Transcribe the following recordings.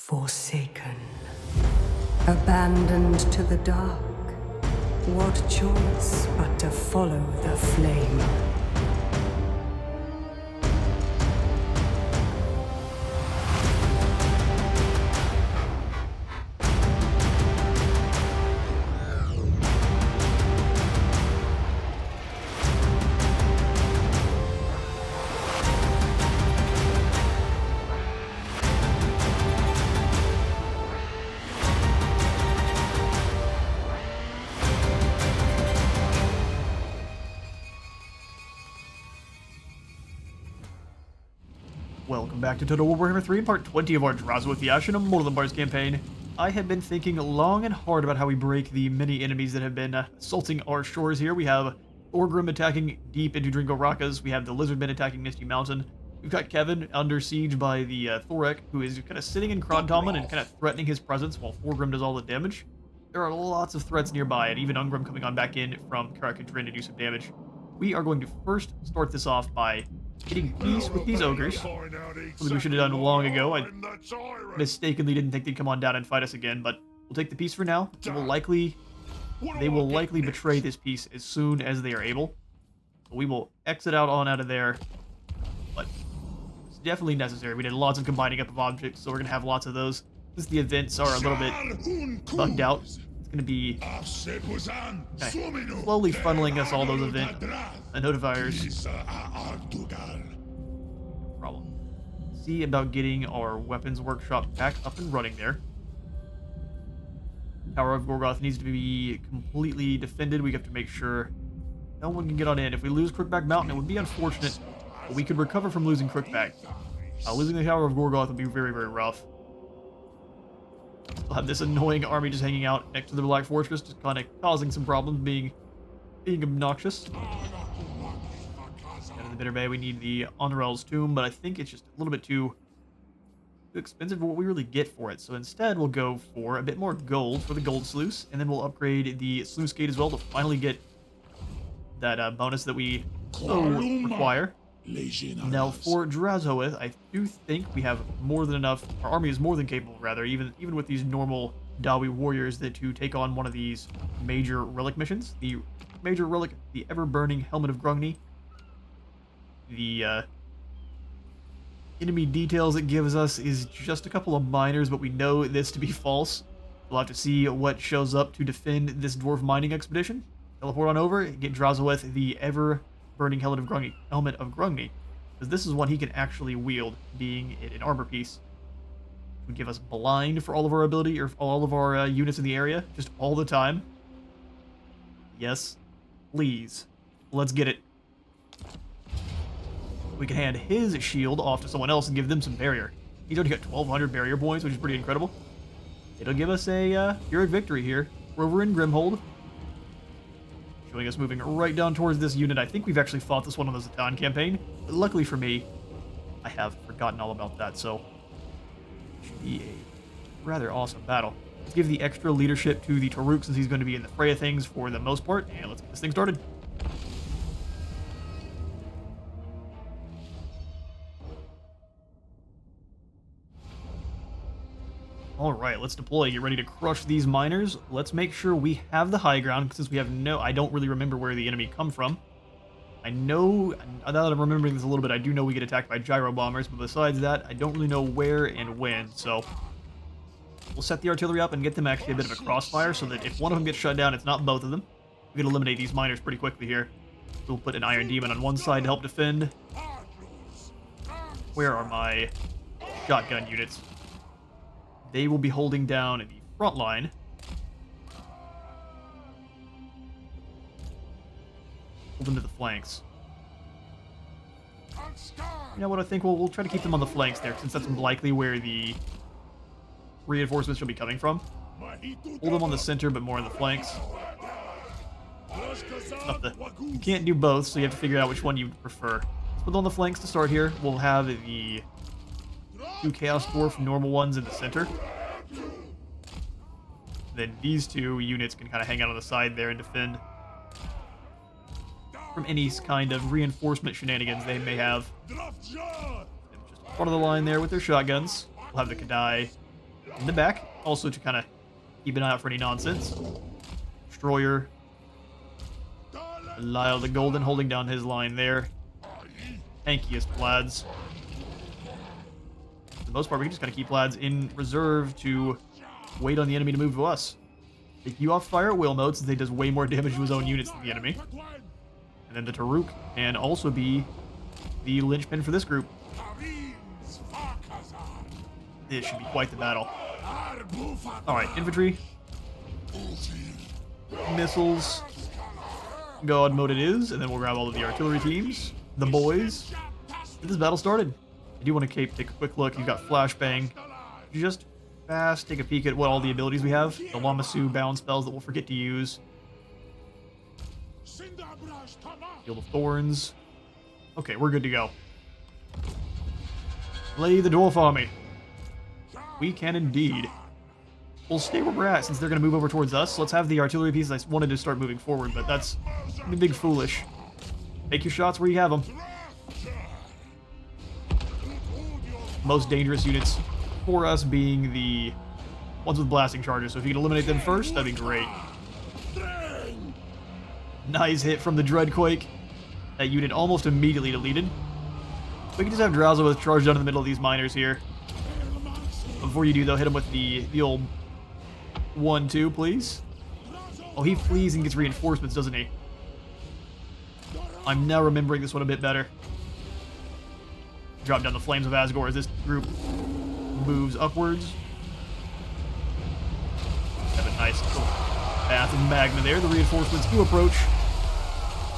Forsaken, abandoned to the dark, what choice but to follow the flame? Welcome back to Total War Warhammer 3 in part 20 of our Drazhoath the Ashen Immortal Empires campaign. I have been thinking long and hard about how we break the many enemies that have been assaulting our shores here. We have Thorgrim attacking deep into Dringo Rakas. We have the Lizardmen attacking Misty Mountain. We've got Kevin under siege by the Thorek, who is kind of sitting in Krontalman and kind of threatening his presence while Thorgrim does all the damage. There are lots of threats nearby, and even Ungrim coming on back in from Karakadrin to do some damage. We are going to first start this off by getting peace with these ogres. Something we should have done long ago. I mistakenly didn't think they'd come on down and fight us again, but we'll take the peace for now. They will likely betray this peace as soon as they are able. So we will exit out of there, but it's definitely necessary. We did lots of combining up of objects, so we're going to have lots of those. Since the events are a little bit bugged out, it's going to be slowly funneling us all those event notifiers. Problem. See about getting our weapons workshop back up and running there. Tower of Gorgoth needs to be completely defended. We have to make sure no one can get on in. If we lose Crookback Mountain, it would be unfortunate, but we could recover from losing Crookback. Losing the Tower of Gorgoth would be very, very rough. We'll have this annoying army just hanging out next to the Black Fortress, just kind of causing some problems, being obnoxious. Out of the Bitter Bay, we need the Honorel's Tomb, but I think it's just a little bit too expensive for what we really get for it. So instead, we'll go for a bit more gold for the Gold Sluice, and then we'll upgrade the Sluice Gate as well to finally get that bonus that we so require. Now for Drazhoath, I do think we have more than enough. Our army is more than capable, rather, even with these normal Dawi warriors, to take on one of these major relic missions. The major relic, the ever-burning Helmet of Grungni. The enemy details it gives us is just a couple of miners, but we know this to be false. We'll have to see what shows up to defend this dwarf mining expedition. Teleport on over, get Drazhoath the ever-burning Helmet of Grungni, because this is one he can actually wield, being an armor piece. It would give us blind for all of our ability, or all of our units in the area, just all the time. Yes, please. Let's get it. We can hand his shield off to someone else and give them some barrier. He's already got 1,200 barrier points, which is pretty incredible. It'll give us a Pyrrhic victory here. We're over in Grimhold. Showing us moving right down towards this unit. I think we've actually fought this one on the Zatan campaign. But luckily for me, I have forgotten all about that, so it should be a rather awesome battle. Let's give the extra leadership to the Toruk, since he's going to be in the fray of things for the most part, and let's get this thing started. Alright, let's deploy. Get ready to crush these miners. Let's make sure we have the high ground, since we have I don't really remember where the enemy come from. I know, now that I'm remembering this a little bit, I do know we get attacked by gyro bombers, but besides that, I don't really know where and when, so we'll set the artillery up and get them actually a bit of a crossfire, so that if one of them gets shut down, it's not both of them. We can eliminate these miners pretty quickly here. We'll put an Iron Demon on one side to help defend. Where are my shotgun units? They will be holding down the front line. Hold them to the flanks. You know what, I think we'll try to keep them on the flanks there, since that's likely where the reinforcements will be coming from. Hold them on the center, but more on the flanks. You can't do both, so you have to figure out which one you prefer. Let's put them on the flanks to start here. We'll have the 2 Chaos Dwarf normal ones in the center. Then these 2 units can kind of hang out on the side there and defend from any kind of reinforcement shenanigans they may have. Just front of the line there with their shotguns. We'll have the Kadai in the back, also to kind of keep an eye out for any nonsense. Destroyer. Lyle the Golden holding down his line there. Tankiest lads. For the most part, we can just kind of keep lads in reserve to wait on the enemy to move to us. Take you off fire at will mode since he does way more damage to his own units than the enemy. And then the Taruk can also be the linchpin for this group. This should be quite the battle. Alright, infantry. Missiles. God mode it is, and then we'll grab all of the artillery teams. The boys. Get this battle started. I do want to take a quick look. You've got Flashbang. Just fast take a peek at what all the abilities we have. The Lamasu bound spells that we'll forget to use. Field of Thorns. Okay, we're good to go. Lay the dwarf army. We can indeed. We'll stay where we're at since they're going to move over towards us. So let's have the artillery pieces. I wanted to start moving forward, but that's a big foolish. Take your shots where you have them. Most dangerous units for us being the ones with blasting charges. So if you can eliminate them first, that'd be great. Nice hit from the Dreadquake. That unit almost immediately deleted. We can just have Drazhoath charge down in the middle of these miners here. Before you do, though, hit him with the old 1-2, please. Oh, he flees and gets reinforcements, doesn't he? I'm now remembering this one a bit better. Drop down the Flames of Asgore as this group moves upwards. Have a nice little path of magma there. The reinforcements do approach.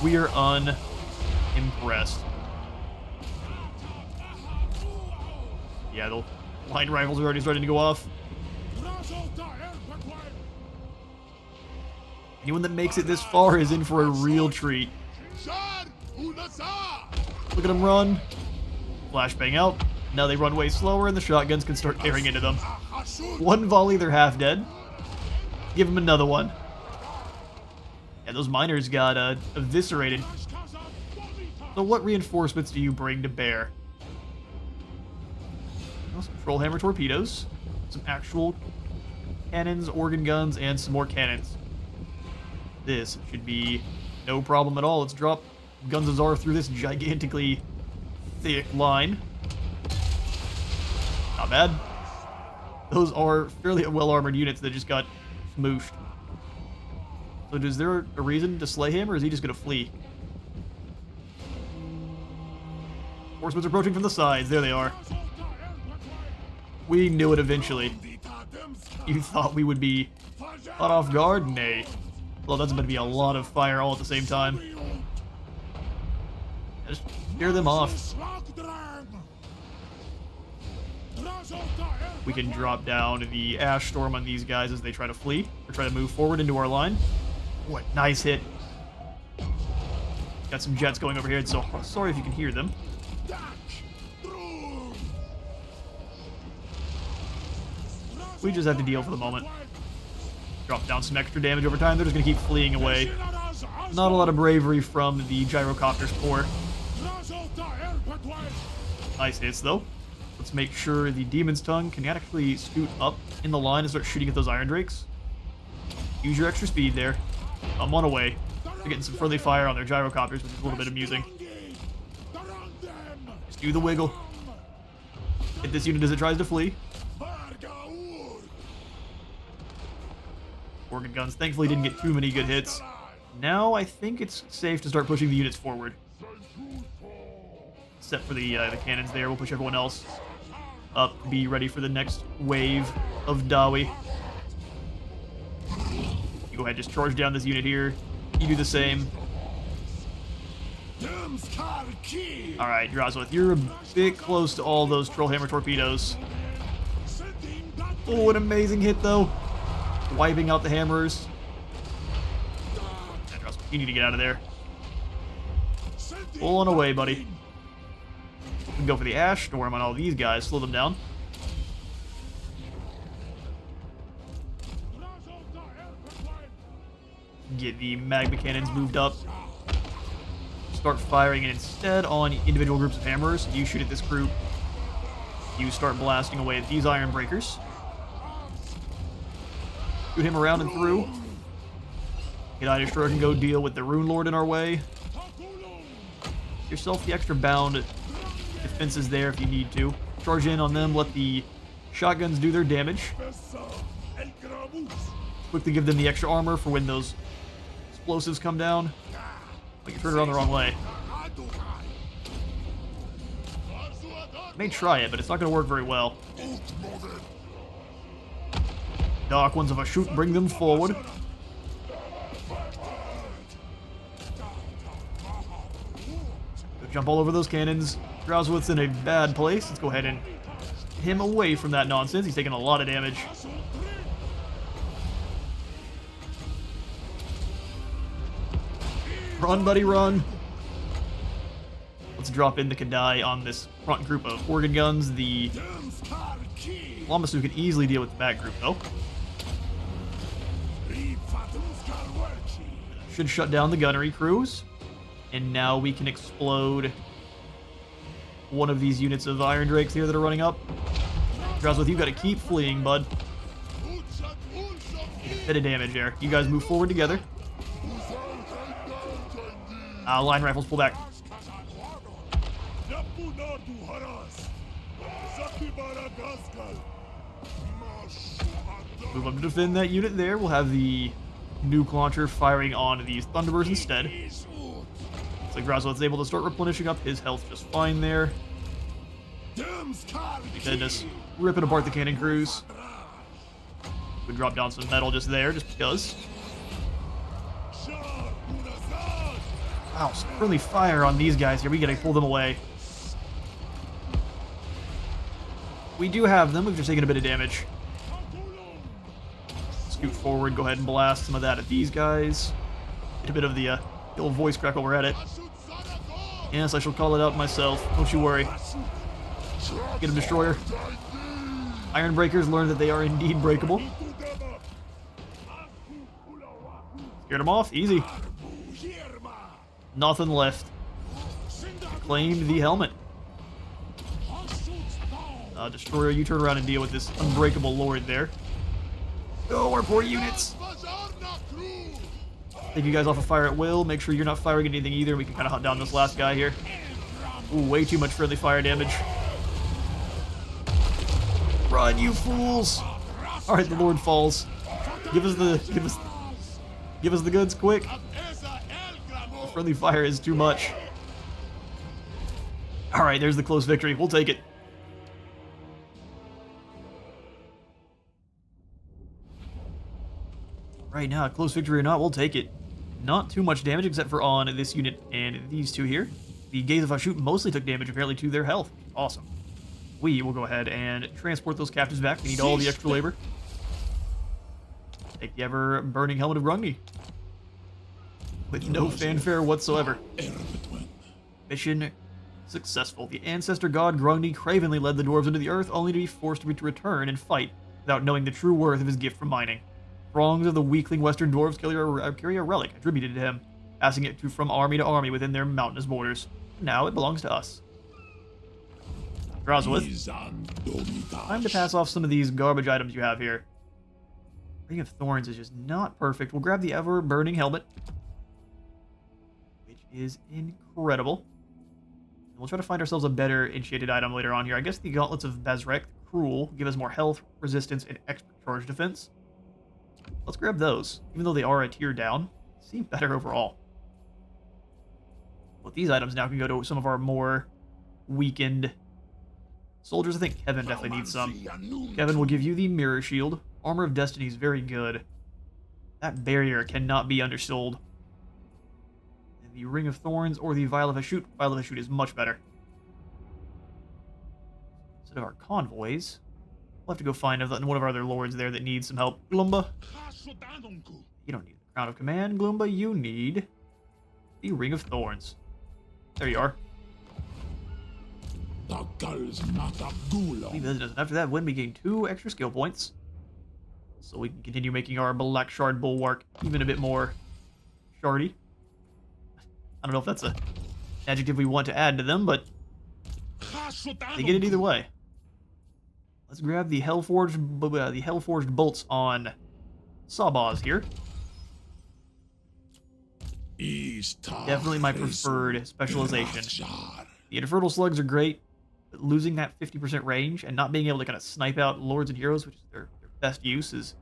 We are unimpressed. Yeah, the line rifles are already starting to go off. Anyone that makes it this far is in for a real treat. Look at them run. Flashbang out. Now they run way slower and the shotguns can start tearing into them. One volley, they're half dead. Give them another one. Yeah, those miners got eviscerated. So what reinforcements do you bring to bear? Well, some Trollhammer torpedoes. Some actual cannons, organ guns, and some more cannons. This should be no problem at all. Let's drop Guns of Zar through this gigantically thick line. Not bad. Those are fairly well-armored units that just got smooshed. So is there a reason to slay him, or is he just going to flee? Horsemen's approaching from the sides. There they are. We knew it eventually. You thought we would be caught off guard? Nay. Well, that's going to be a lot of fire all at the same time. Just scare them off. We can drop down the Ash Storm on these guys as they try to flee, or try to move forward into our line. What nice hit. Got some jets going over here, so sorry if you can hear them. We just have to deal for the moment. Drop down some extra damage over time. They're just going to keep fleeing away. Not a lot of bravery from the Gyrocopter's core. Nice hits, though. Let's make sure the Demon's Tongue can actually scoot up in the line and start shooting at those Iron Drakes. Use your extra speed there. I'm on away. They're getting some friendly fire on their Gyrocopters, which is a little bit amusing. Just do the wiggle. Hit this unit as it tries to flee. Organ guns thankfully didn't get too many good hits. Now I think it's safe to start pushing the units forward. Except for the cannons there, we'll push everyone else up to be ready for the next wave of Dawi. You go ahead, just charge down this unit here. You do the same. Alright, Drazhoath, you're a bit close to all those Trollhammer torpedoes. Oh, an amazing hit, though. Wiping out the hammers. Yeah, Drazhoath, you need to get out of there. Pull on away, buddy. We can go for the Ash Storm on all these guys, slow them down. Get the magma cannons moved up. Start firing, and instead on individual groups of hammers, you shoot at this group. You start blasting away at these iron breakers. Shoot him around and through. Gedai Destroyer can go deal with the Rune Lord in our way. Get yourself the extra bound defenses there if you need to. Charge in on them, let the shotguns do their damage. Quickly give them the extra armor for when those explosives come down. Like you turned around the wrong way. May try it, but it's not going to work very well. Dark ones of a shoot, bring them forward. Go jump all over those cannons. Drazhoath's in a bad place. Let's go ahead and get him away from that nonsense. He's taking a lot of damage. Run, buddy, run. Let's drop in the Gedai on this front group of organ guns. The Lamasu can easily deal with the back group, though. Should shut down the gunnery crews. And now we can explode one of these units of Iron Drakes here that are running up. Drazhoath, you've got to keep fleeing, bud. A bit of damage there. You guys move forward together. Line rifles, pull back. Move up to defend that unit there. We'll have the nuke launcher firing on these Thunderbirds instead. Looks like Drazhoath's able to start replenishing up his health just fine there. Goodness. Ripping apart the cannon crews. We drop down some metal just there, just because. Wow, some friendly fire on these guys here. We gotta pull them away. We do have them, we've just taken a bit of damage. Scoot forward, go ahead and blast some of that at these guys. Get a bit of the old voice crack while we're at it. Yes, I shall call it out myself. Don't you worry. Get him, Destroyer. Iron Breakers learn that they are indeed breakable. Scared him off. Easy. Nothing left. Claimed the helmet. Destroyer, you turn around and deal with this unbreakable lord there. Go, our poor units. Take you guys off of fire at will. Make sure you're not firing anything either. We can kind of hunt down this last guy here. Ooh, way too much friendly fire damage. Run, you fools! All right, the Lord falls. Give us the goods, quick. The friendly fire is too much. All right, there's the close victory. We'll take it. Right now, close victory or not, we'll take it. Not too much damage except for on this unit and these two here. The Gaze of Ashut mostly took damage apparently to their health. Awesome. We will go ahead and transport those captives back. We need all the extra labor. Take the ever-burning Helmet of Grungni. With no fanfare whatsoever. Mission successful. The ancestor god Grungni cravenly led the dwarves into the earth, only to be forced to return and fight without knowing the true worth of his gift from mining. Throngs of the weakling western dwarves carry a relic attributed to him, passing it from army to army within their mountainous borders. Now it belongs to us. Drazhoath, time to pass off some of these garbage items you have here. Ring of Thorns is just not perfect. We'll grab the ever-burning helmet, which is incredible. And we'll try to find ourselves a better enchanted item later on here. I guess the Gauntlets of Bazrek the Cruel give us more health, resistance, and expert charge defense. Let's grab those. Even though they are a tier down, seem better overall. Well, these items now can go to some of our more weakened soldiers. I think Kevin definitely needs some. Kevin will give you the Mirror Shield. Armor of Destiny is very good. That barrier cannot be undersold. And the Ring of Thorns or the Vial of Ashut. Vial of Ashut is much better. Instead of our convoys, we'll have to go find one of our other lords there that needs some help. Gloomba. You don't need the Crown of Command, Gloomba. You need the Ring of Thorns. There you are. After that win, we gain 2 extra skill points. So we can continue making our Black Shard Bulwark even a bit more shardy. I don't know if that's an adjective we want to add to them, but they get it either way. Let's grab the Hellforged bolts on Sawbaws here. Definitely my preferred specialization. The Infernal Slugs are great, but losing that 50% range and not being able to kind of snipe out lords and heroes, which is their best use, is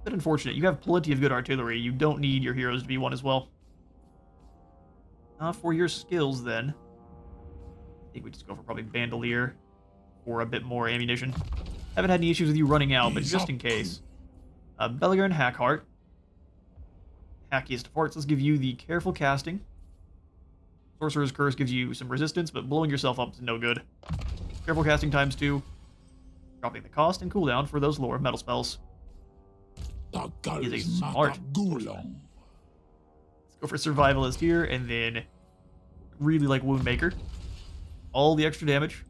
a bit unfortunate. You have plenty of good artillery. You don't need your heroes to be one as well. For your skills, then, I think we just go for probably Bandolier for a bit more ammunition. Haven't had any issues with you running out, but just in case. Beligar and Hackheart. Hackiest of Hearts, let's give you the Careful Casting. Sorcerer's Curse gives you some resistance, but blowing yourself up is no good. Careful Casting times 2. Dropping the cost and cooldown for those lower metal spells. Is a smart. Let's go for Survivalist here, and then really like Woundmaker. All the extra damage.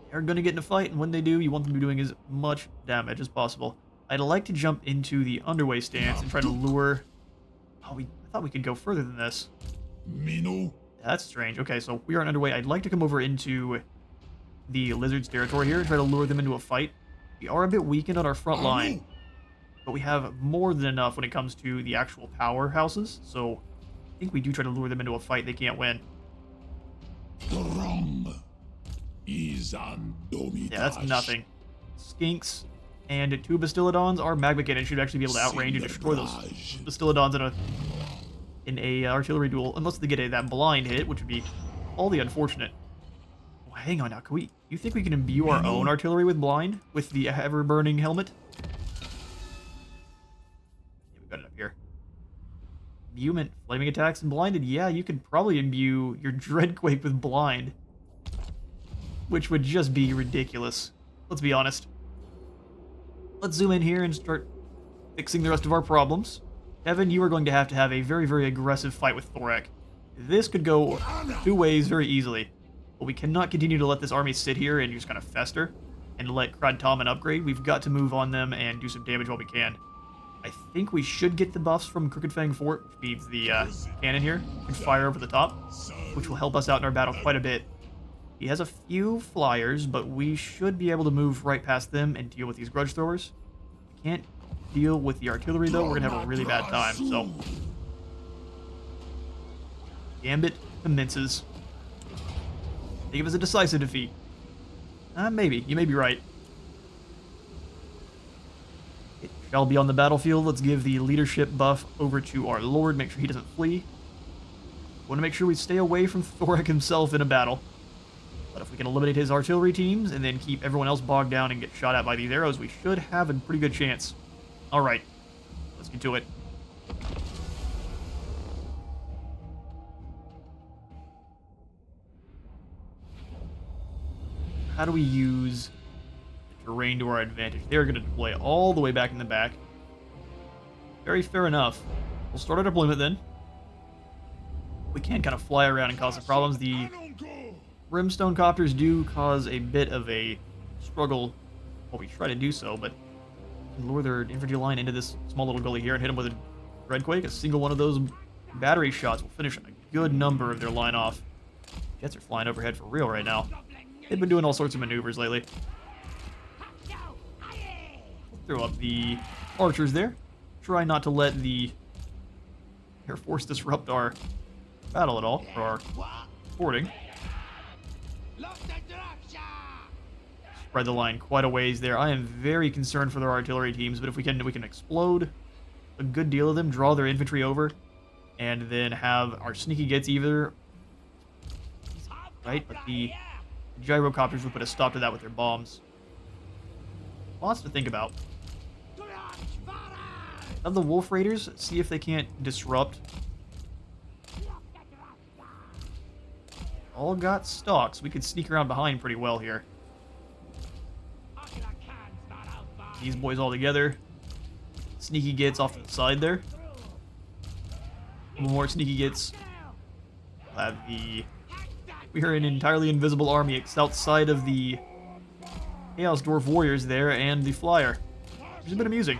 They're going to get in a fight, and when they do, you want them to be doing as much damage as possible. I'd like to jump into the underway stance and try to lure... Oh, I thought we could go further than this. That's strange. Okay, so we are underway. I'd like to come over into the Lizard's territory here and try to lure them into a fight. We are a bit weakened on our front line, but we have more than enough when it comes to the actual powerhouses, so I think we do try to lure them into a fight they can't win. Yeah, that's nothing. Skinks and 2 Bastiladons. Our Magma Cannon should actually be able to outrange and destroy those Bastiladons in a artillery duel, unless they get that blind hit, which would be all the unfortunate. Oh, hang on now, you think we can imbue our own artillery with blind, with the ever-burning helmet? Yeah, we got it up here. Imbuement, flaming attacks, and blinded. Yeah, you could probably imbue your Dreadquake with blind, which would just be ridiculous. Let's be honest. Let's zoom in here and start fixing the rest of our problems. Evan, you are going to have a very, very aggressive fight with Thorek. This could go 2 ways very easily. But we cannot continue to let this army sit here and just kind of fester and let Kradtamen upgrade. We've got to move on them and do some damage while we can. I think we should get the buffs from Crooked Fang Fort, which means the cannon here can fire over the top, which will help us out in our battle quite a bit. He has a few flyers, but we should be able to move right past them and deal with these grudge throwers. We can't deal with the artillery, though. We're going to have a really bad time, so... Gambit commences. I think it was a decisive defeat. Maybe. You may be right. It shall be on the battlefield. Let's give the leadership buff over to our lord. Make sure he doesn't flee. Want to make sure we stay away from Thorek himself in a battle. But if we can eliminate his artillery teams and then keep everyone else bogged down and get shot at by these arrows, we should have a pretty good chance. Alright, let's get to it. How do we use the terrain to our advantage? They're going to deploy all the way back in the back. Very fair enough. We'll start our deployment then. We can kind of fly around and cause some problems. The Brimstone Copters do cause a bit of a struggle while we try to do so, but we can lure their infantry line into this small little gully here and hit them with a Dreadquake. A single one of those battery shots will finish a good number of their line off. Jets are flying overhead for real right now. They've been doing all sorts of maneuvers lately. Throw up the archers there. Try not to let the Air Force disrupt our battle at all, or our boarding. Spread the line quite a ways there. I am very concerned for their artillery teams, but if we can explode a good deal of them, draw their infantry over, and then have our sneaky gets either right, but the gyrocopters will put a stop to that with their bombs. Lots to think about. Of the Wolf Raiders, see if they can't disrupt. All got stalks. We could sneak around behind pretty well here. These boys all together. Sneaky gets off to the side there. More sneaky gets. We'll have the... We are an entirely invisible army. It's outside of the Chaos Dwarf warriors there and the flyer. Which has been amusing.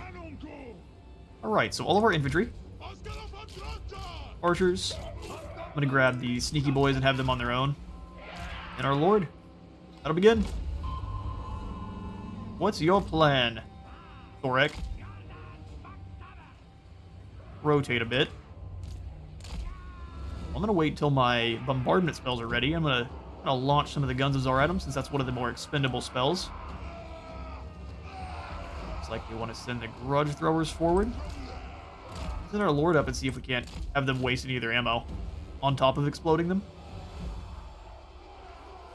Alright, so all of our infantry. Archers. I'm going to grab the sneaky boys and have them on their own. And our lord. That'll begin. What's your plan, Thorek? Rotate a bit. I'm gonna wait till my bombardment spells are ready. I'm gonna launch some of the Guns of Zaratum, since that's one of the more expendable spells. Looks like they want to send the Grudge Throwers forward. Send our Lord up and see if we can't have them waste any of their ammo on top of exploding them.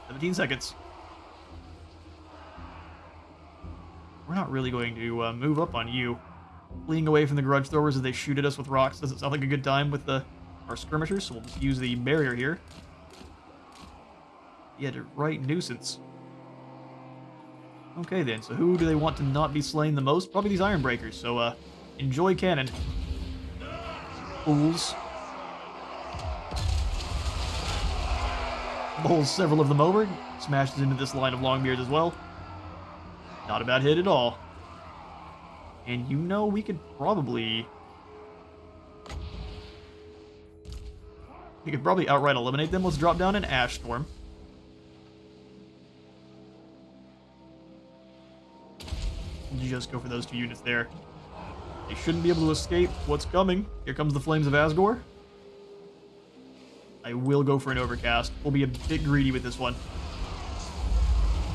17 seconds. We're not really going to move up on you. Fleeing away from the Grudge Throwers as they shoot at us with rocks doesn't sound like a good time with our skirmishers, so we'll just use the barrier here. Yeah, to right nuisance. Okay then, so who do they want to not be slain the most? Probably these Iron Breakers, so enjoy cannon. Fools. Bowls several of them over. Smashes into this line of Longbeards as well. Not a bad hit at all. And you know we could probably... We could probably outright eliminate them. Let's drop down an Ash Storm. Just go for those 2 units there. They shouldn't be able to escape what's coming. Here comes the Flames of Asgore. I will go for an Overcast. We'll be a bit greedy with this one.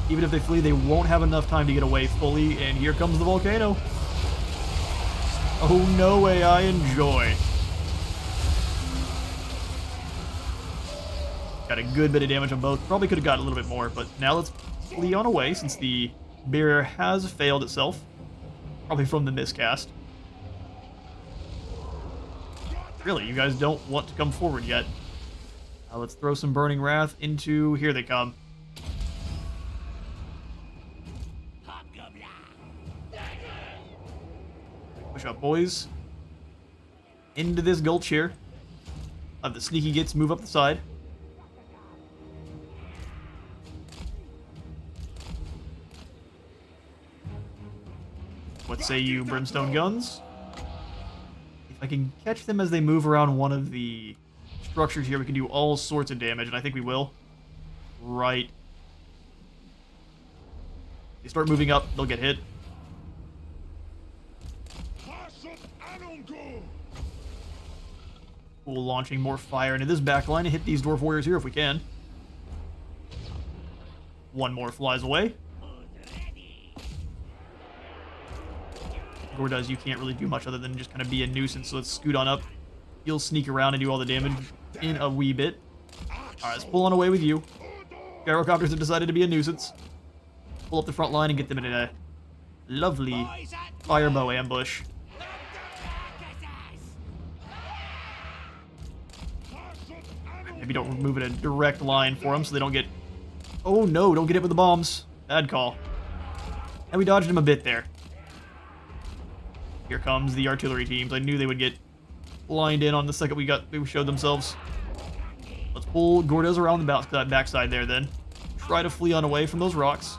Even if they flee, they won't have enough time to get away fully, and here comes the volcano. Oh, no way, I enjoy. Got a good bit of damage on both. Probably could have got a little bit more, but now let's flee on away since the barrier has failed itself. Probably from the miscast. Really, you guys don't want to come forward yet. Let's throw some Burning Wrath into... Here they come. Push up, boys. Into this gulch here. The sneaky gets move up the side. What say you, Brimstone Guns? If I can catch them as they move around one of the structures here, we can do all sorts of damage, and I think we will. Right. They start moving up, they'll get hit. Cool, launching more fire into this backline and hit these Dwarf Warriors here if we can. One more flies away. Gordoz, you can't really do much other than just kind of be a nuisance, so let's scoot on up. You'll sneak around and do all the damage in a wee bit. Alright, let's pull on away with you. Gyrocopters have decided to be a nuisance. Pull up the front line and get them in a lovely firebow ambush. Maybe don't move in a direct line for them so they don't get... Oh no, don't get hit with the bombs. Bad call. And we dodged him a bit there. Here comes the artillery teams. I knew they would get lined in on the second they showed themselves. Let's pull Gordoz around the backside there then. Try to flee on away from those rocks.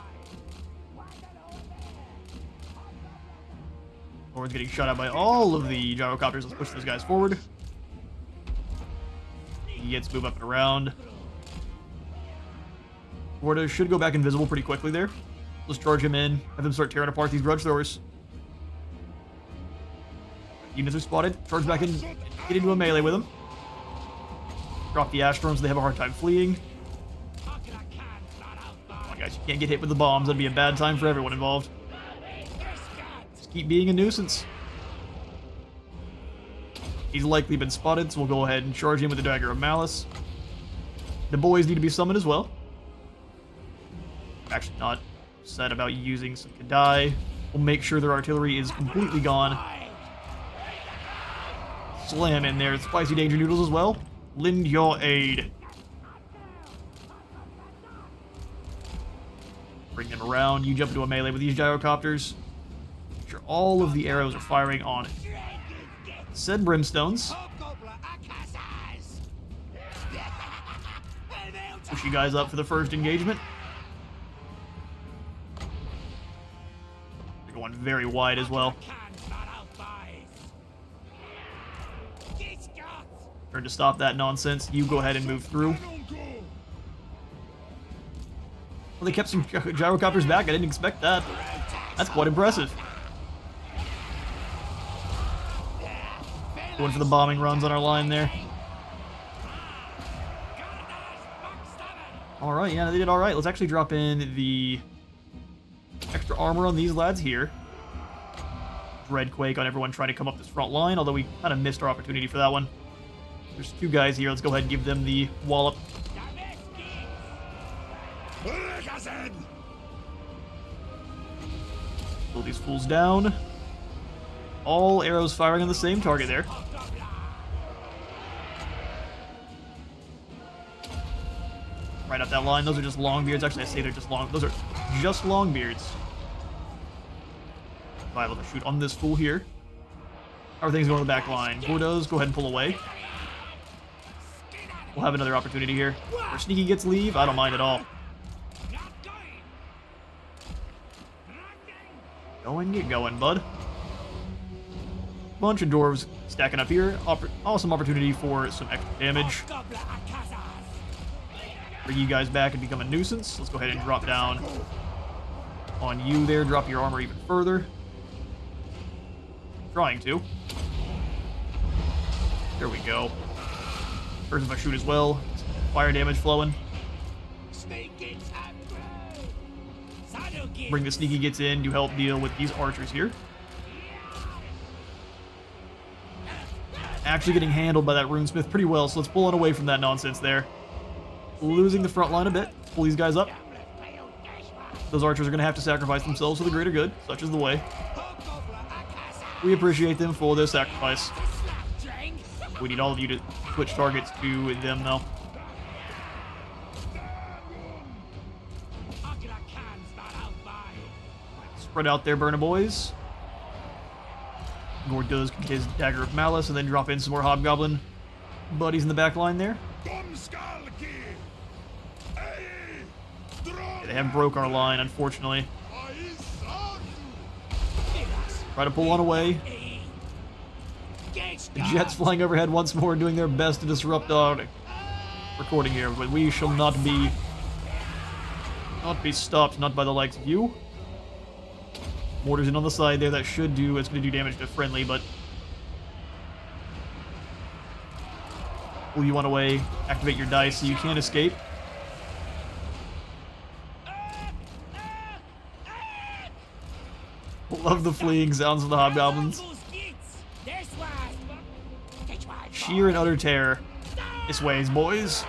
Gordo's getting shot out by all of the gyrocopters. Let's push those guys forward. He gets moved up and around. Gordoz should go back invisible pretty quickly there. Let's charge him in. Have them start tearing apart these Grudge Throwers. Units are spotted. Charge back in. Get into a melee with them. Drop the Ash Storms so they have a hard time fleeing. Come on, guys. You can't get hit with the bombs. That'd be a bad time for everyone involved. Just keep being a nuisance. He's likely been spotted, so we'll go ahead and charge him with the Dagger of Malice. The boys need to be summoned as well. I'm actually not upset about using some Kadai. We'll make sure their artillery is completely gone. Slam in there. Spicy Danger Noodles as well. Lend your aid. Bring them around. You jump into a melee with these gyrocopters. Make sure all of the arrows are firing on said brimstones. Push you guys up for the first engagement. They're going very wide as well. Turn to stop that nonsense. You go ahead and move through. Well, they kept some gyrocopters back. I didn't expect that. That's quite impressive. Going for the bombing runs on our line there. Alright, yeah, they did alright. Let's actually drop in the extra armor on these lads here. Dreadquake on everyone trying to come up this front line, although we kind of missed our opportunity for that one. There's two guys here. Let's go ahead and give them the wallop. Pull these fools down. All arrows firing on the same target there. Right up that line. Those are just long beards. Actually, I say they're just long. Those are just long beards. Viable to shoot on this fool here. Everything's going to the back line. Gordos, go ahead and pull away. We'll have another opportunity here. Where Sneaky gets leave, I don't mind at all. Go and get going, bud. Bunch of dwarves stacking up here. Awesome opportunity for some extra damage. Bring you guys back and become a nuisance. Let's go ahead and drop down on you there. Drop your armor even further. Trying to. There we go. First if I shoot as well. Fire damage flowing. Bring the Sneaky Gets in to help deal with these archers here. Actually getting handled by that runesmith pretty well, so let's pull on away from that nonsense there. Losing the front line a bit. Pull these guys up. Those archers are going to have to sacrifice themselves for the greater good, such is the way. We appreciate them for their sacrifice. We need all of you to switch targets to them, though. Spread out there, Burner Boys. Gord does his Dagger of Malice and then drop in some more Hobgoblin buddies in the back line there. Yeah, they have broke our line, unfortunately. Try to pull on away. The Jets flying overhead once more, doing their best to disrupt our recording here, but we shall not be stopped, not by the likes of you. Mortars in on the side there, that should do, it's going to do damage to friendly, but pull you on away, activate your dice so you can't escape. Love the fleeing sounds of the Hobgoblins. Sheer and utter terror. This ways, boys.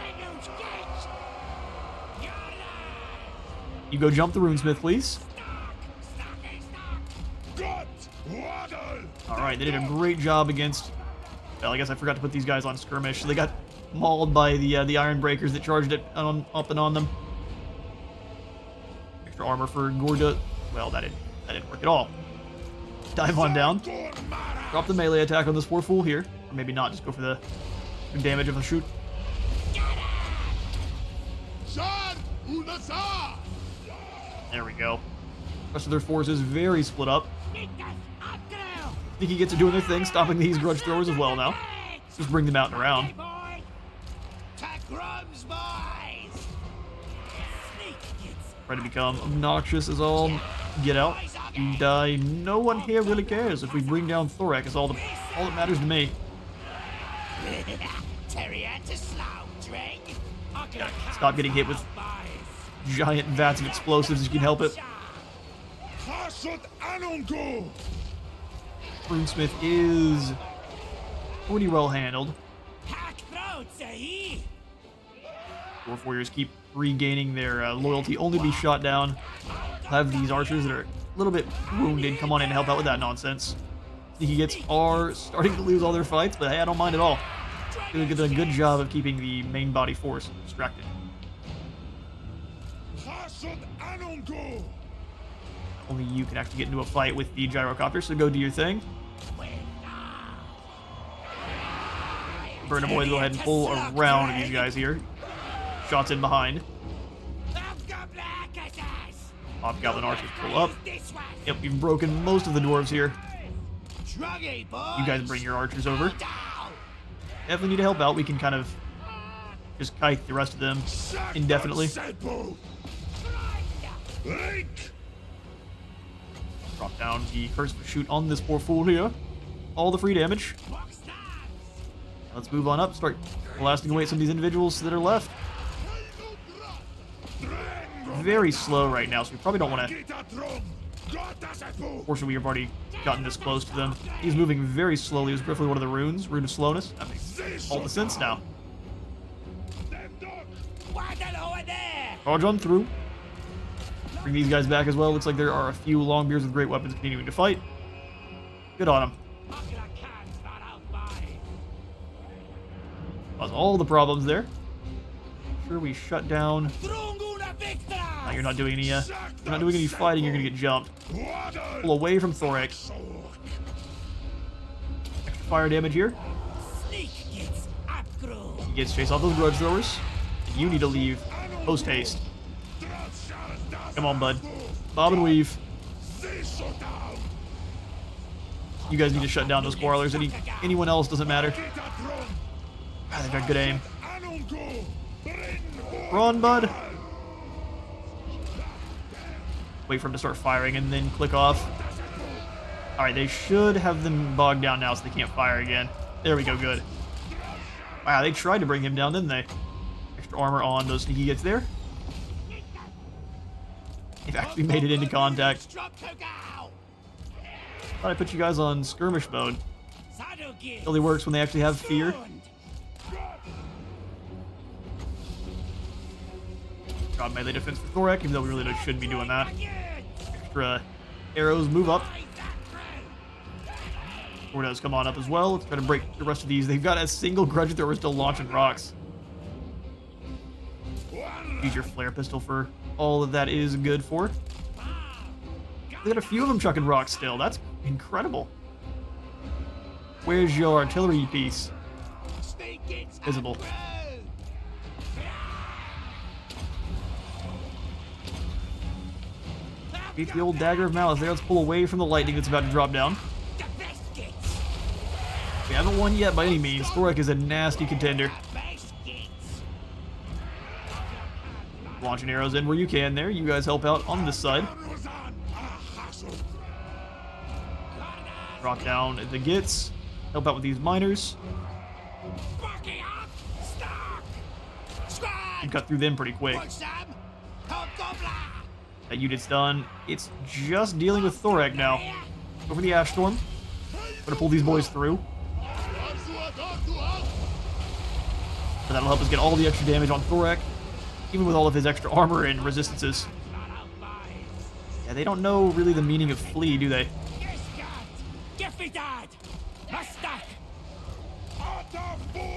You go jump the runesmith, please. Alright, they did a great job against... Well, I guess I forgot to put these guys on skirmish. They got mauled by the Iron Breakers that charged it up and on them. Extra armor for Gorda. Well, that didn't work at all. Dive on down. Drop the melee attack on this poor fool here. Or maybe not, just go for the damage of the shoot. There we go. The rest of their force is very split up. Sneaky Gets to doing their thing, stopping these grudge throwers as well now. Just bring them out and around. Try to become obnoxious as all get out. You die. No one here really cares. If we bring down Thorak, is all that matters to me. Yeah, stop getting hit with giant vats of explosives if you can help it. Runesmith is pretty well handled. Dwarf Warriors keep regaining their loyalty, only be shot down. Have these archers that are a little bit wounded come on in and help out with that nonsense. Sneaky Gets are starting to lose all their fights, but hey, I don't mind at all. They've done a good job of keeping the main body force distracted. Only you can actually get into a fight with the gyrocopter, so go do your thing. Burner Boys, go ahead and pull around these guys here. Shots in behind. Hobgoblin archers pull up. Yep, we've broken most of the dwarves here. You guys bring your archers over. Definitely need to help out. We can kind of just kite the rest of them indefinitely. Drop down the curse shoot on this poor fool here. All the free damage. Let's move on up, start blasting away some of these individuals that are left. Very slow right now, so we probably don't want to... Fortunately, we've already gotten this close to them. He's moving very slowly. It was briefly one of the runes, Rune of Slowness. That makes all the sense now. Charge on through. Bring these guys back as well. Looks like there are a few Longbeards with great weapons continuing to fight. Good on them. Cause all the problems there. Sure, we shut down. Now you're not doing any fighting. You're gonna get jumped. Pull away from Thorek. Extra fire damage here. He gets chased off those grudge throwers. You need to leave post haste. Come on, bud. Bob and weave. You guys need to shut down those quarrelers. Anyone else doesn't matter. God, they've got good aim. Run, bud. Wait for him to start firing and then click off. Alright, they should have them bogged down now so they can't fire again. There we go, good. Wow, they tried to bring him down, didn't they? Extra armor on those sneaky gets there. They've actually made it into contact. Thought I put you guys on skirmish mode. It only works when they actually have fear. Drop melee defense for Thorek, even though we really shouldn't be doing that. Extra arrows move up. Tornadoes come on up as well. Let's try to break the rest of these. They've got a single grudge thrower still launching rocks. Use your flare pistol for all that is good for. They got a few of them chucking rocks still. That's incredible. Where's your artillery piece? Visible. Beat the old dagger of malice there. Let's pull away from the lightning that's about to drop down. We haven't won yet by any means. Thorek is a nasty contender. Launching arrows in where you can there. You guys help out on this side. Drop down the gits. Help out with these miners. You cut through them pretty quick. That unit's done. It's just dealing with Thorek now. Go for the Ash Storm. Gonna pull these boys through. And that'll help us get all the extra damage on Thorek, even with all of his extra armor and resistances. Yeah, they don't know really the meaning of flee, do they?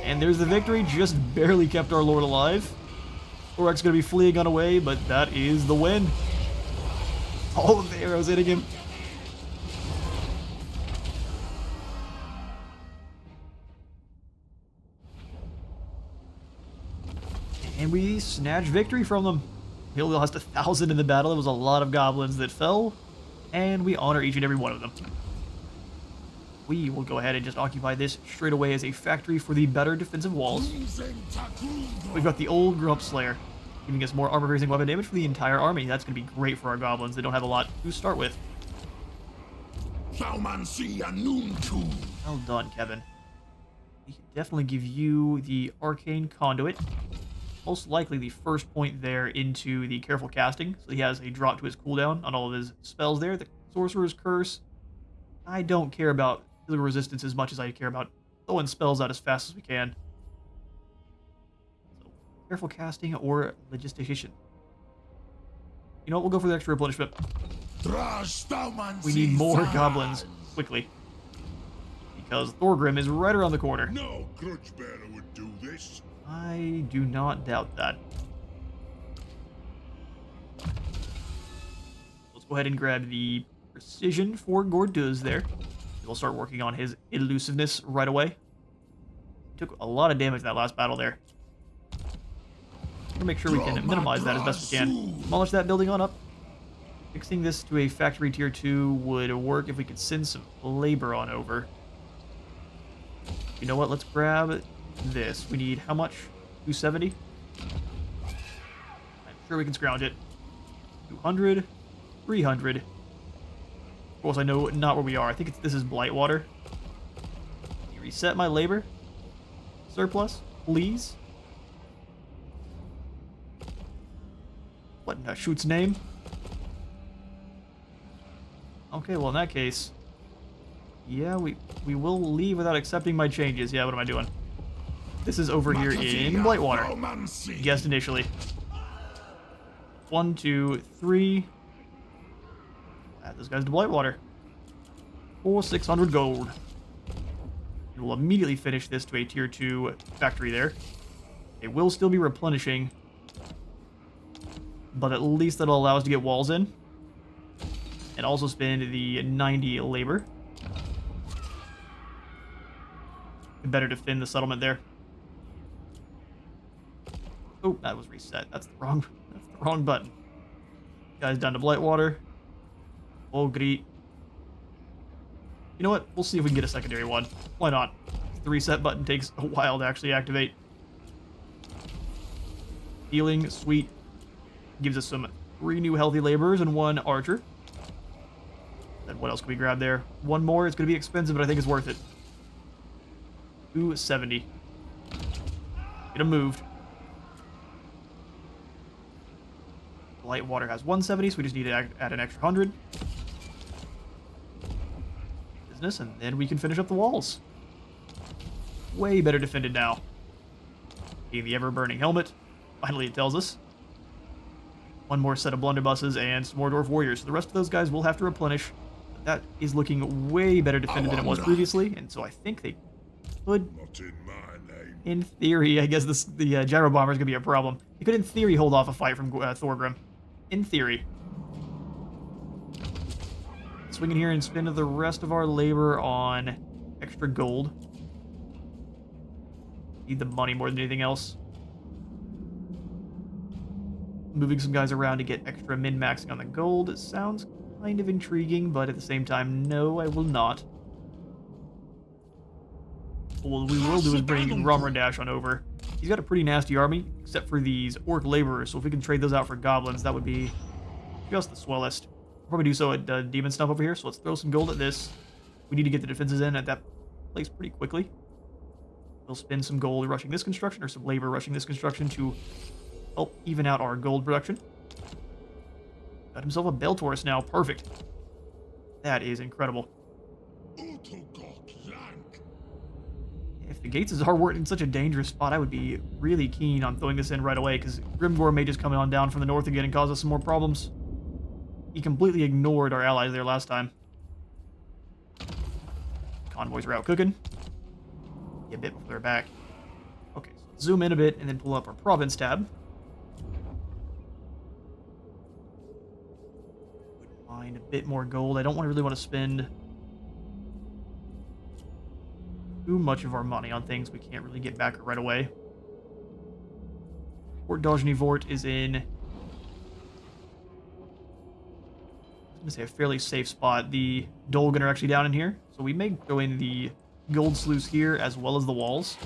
And there's the victory. Just barely kept our lord alive. Thorek's gonna be fleeing on away, but that is the win. All of the arrows hitting him. And we snatch victory from them. We only lost 1,000 in the battle. It was a lot of goblins that fell, and we honor each and every one of them. We will go ahead and just occupy this straight away as a factory for the better defensive walls. We've got the old Grump Slayer, giving us more armor-piercing weapon damage for the entire army. That's going to be great for our goblins. They don't have a lot to start with. Well done, Kevin. We can definitely give you the Arcane Conduit. Most likely the first point there into the Careful Casting. So he has a drop to his cooldown on all of his spells there. The Sorcerer's Curse. I don't care about physical resistance as much as I care about throwing spells out as fast as we can. So, Careful Casting or Logistician. You know what? We'll go for the extra replenishment. We need more goblins quickly, because Thorgrim is right around the corner. No grudge bearer would do this. I do not doubt that. Let's go ahead and grab the precision for Gorduz there. We'll start working on his elusiveness right away. He took a lot of damage in that last battle there. I'm gonna make sure we can minimize that as best we can. Demolish that building on up. Fixing this to a factory tier 2 would work if we could send some labor on over. You know what? Let's grab this. We need how much? 270? I'm sure we can scrounge it. 200, 300. Of course, I know not where we are. I think this is Blightwater. Reset my labor. Surplus, please. What in the shoot's name? Okay, well in that case, yeah, we will leave without accepting my changes. Yeah, what am I doing? This is over here in Blightwater. Guessed initially. 1, 2, 3. Add those guys to Blightwater. For 600 gold. And we'll immediately finish this to a tier 2 factory there. It will still be replenishing, but at least that'll allow us to get walls in. And also spend the 90 labor. Better defend the settlement there. Oh, that was reset. That's the wrong button. Guys down to Blightwater. Oh, great. You know what? We'll see if we can get a secondary one. Why not? The reset button takes a while to actually activate. Healing, sweet. Gives us some 3 new healthy laborers and 1 archer. Then what else can we grab there? 1 more. It's going to be expensive, but I think it's worth it. 270. Get him moved. Blightwater has 170, so we just need to add an extra 100. Business, and then we can finish up the walls. Way better defended now. Getting the ever-burning helmet. Finally, it tells us. 1 more set of blunderbusses and some more dwarf warriors. So the rest of those guys will have to replenish. But that is looking way better defended than it was previously, and so I think they could. Not in my name. In theory, I guess the gyro bomber is gonna be a problem. He could, in theory, hold off a fight from Thorgrim. In theory. Swing in here and spend the rest of our labor on extra gold. Need the money more than anything else. Moving some guys around to get extra min-maxing on the gold. It sounds kind of intriguing, but at the same time, no, I will not. What we will do is bring Romrandash on over. He's got a pretty nasty army, except for these orc laborers, so if we can trade those out for goblins, that would be just the swellest. We'll probably do so at Demon Stump over here, so let's throw some gold at this. We need to get the defenses in at that place pretty quickly. We'll spend some gold rushing this construction, or some labor rushing this construction to help even out our gold production. Got himself a Beltaurus now, perfect. That is incredible. If the gates weren't in such a dangerous spot, I would be really keen on throwing this in right away, because Grimgor may just come on down from the north again and cause us some more problems. He completely ignored our allies there last time. Convoys are out cooking. Get a bit before they're back. Okay, so let's zoom in a bit and then pull up our province tab. Wouldn't mind a bit more gold. I don't really want to spend too much of our money on things we can't really get back right away. Fort Drazhoath is in, I was going to say, a fairly safe spot. The Dolgan are actually down in here, so we may go in the gold sluice here as well as the walls.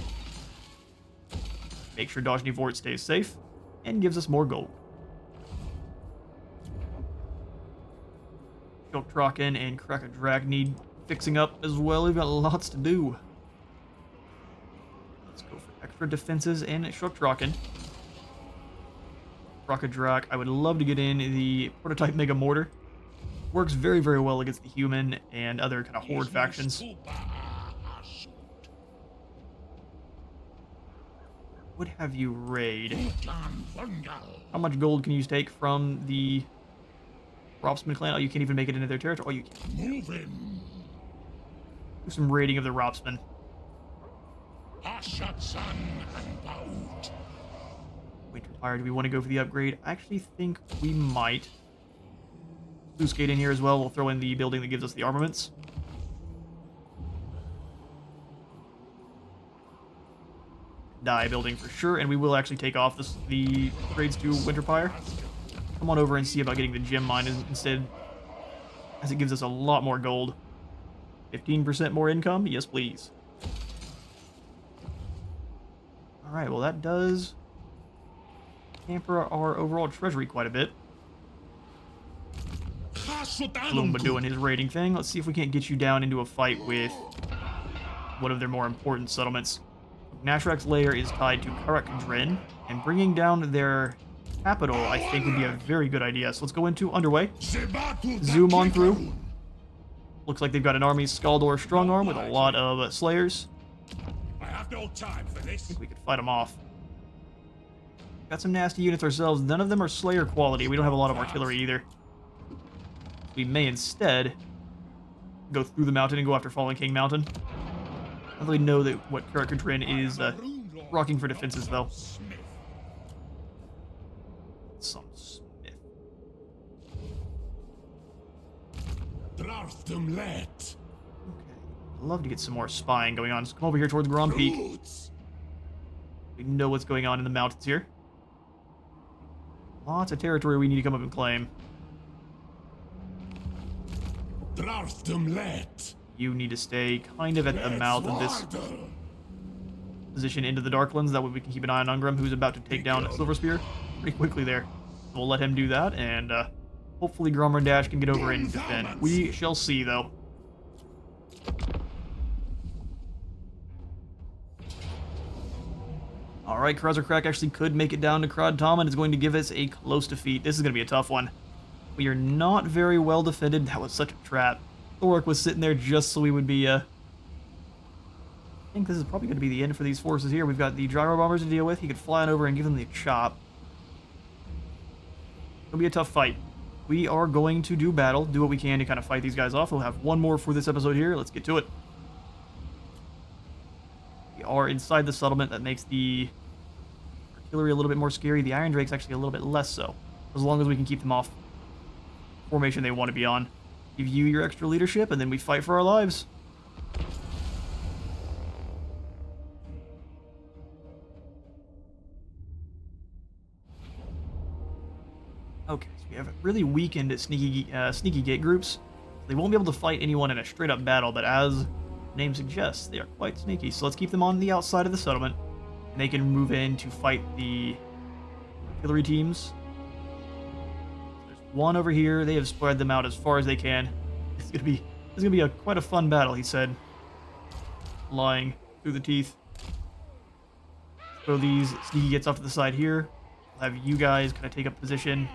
Make sure Drazhoath stays safe and gives us more gold. Shulkraken and Krakadrak need fixing up as well. We've got lots to do. Let's go for extra defenses and Shulkraken. Krakadrak, I would love to get in the prototype Mega Mortar. Works very, very well against the human and other kind of horde factions. Would have you raid. How much gold can you take from the Ropsman clan? Oh, you can't even make it into their territory. Oh, you can. Do some raiding of the Ropsman. Winterfire, do we want to go for the upgrade? I actually think we might. Sluice Gate in here as well. We'll throw in the building that gives us the armaments. Die building for sure, and we will actually take off the upgrades to Winterfire. Come on over and see about getting the gem mine instead, as it gives us a lot more gold. 15% more income? Yes, please. Alright, well that does hamper our overall treasury quite a bit. Lumba doing his raiding thing. Let's see if we can't get you down into a fight with one of their more important settlements. Nashrak's lair is tied to Karak Drin, and bringing down their capital, I think, would be a very good idea. So let's go into Underway. Zoom on through. Looks like they've got an army Skaldor Strongarm with a lot of Slayers. I have no time for I this. think we could fight them off. Got some nasty units ourselves. None of them are Slayer quality. We don't have a lot of artillery either. We may instead go through the mountain and go after Fallen King Mountain. I don't really know that what Karak Drin is rocking for defenses, though. Some Smith. Drazhoath them let. Okay. I'd love to get some more spying going on. So come over here towards Grom Peak. We know what's going on in the mountains here. Lots of territory we need to come up and claim. Drazhoath them let. You need to stay kind of at the mouth of this position into the Darklands. That way we can keep an eye on Ungrim, who's about to take down Silver Spear pretty quickly there. We'll let him do that, and hopefully Grommer Dash can get over and defend. We shall see, though. Alright, Kruzercrack actually could make it down to Krod Tom, and is going to give us a close defeat. This is going to be a tough one. We are not very well defended. That was such a trap. Thorek was sitting there just so we would be, I think this is probably going to be the end for these forces here. We've got the Gyro Bombers to deal with. He could fly on over and give them the chop. It'll be a tough fight. We are going to do battle, do what we can to kind of fight these guys off. We'll have one more for this episode here. Let's get to it. We are inside the settlement. That makes the artillery a little bit more scary. The Iron Drake's actually a little bit less so, as long as we can keep them off formation they want to be on. Give you your extra leadership, and then we fight for our lives. Okay, so we have really weakened sneaky gate groups. They won't be able to fight anyone in a straight-up battle, but as the name suggests, they are quite sneaky. So let's keep them on the outside of the settlement, and they can move in to fight the artillery teams. There's one over here. They have spread them out as far as they can. It's gonna be quite a fun battle, he said, lying through the teeth. Throw these sneaky gates off to the side here. We'll have you guys kind of take up position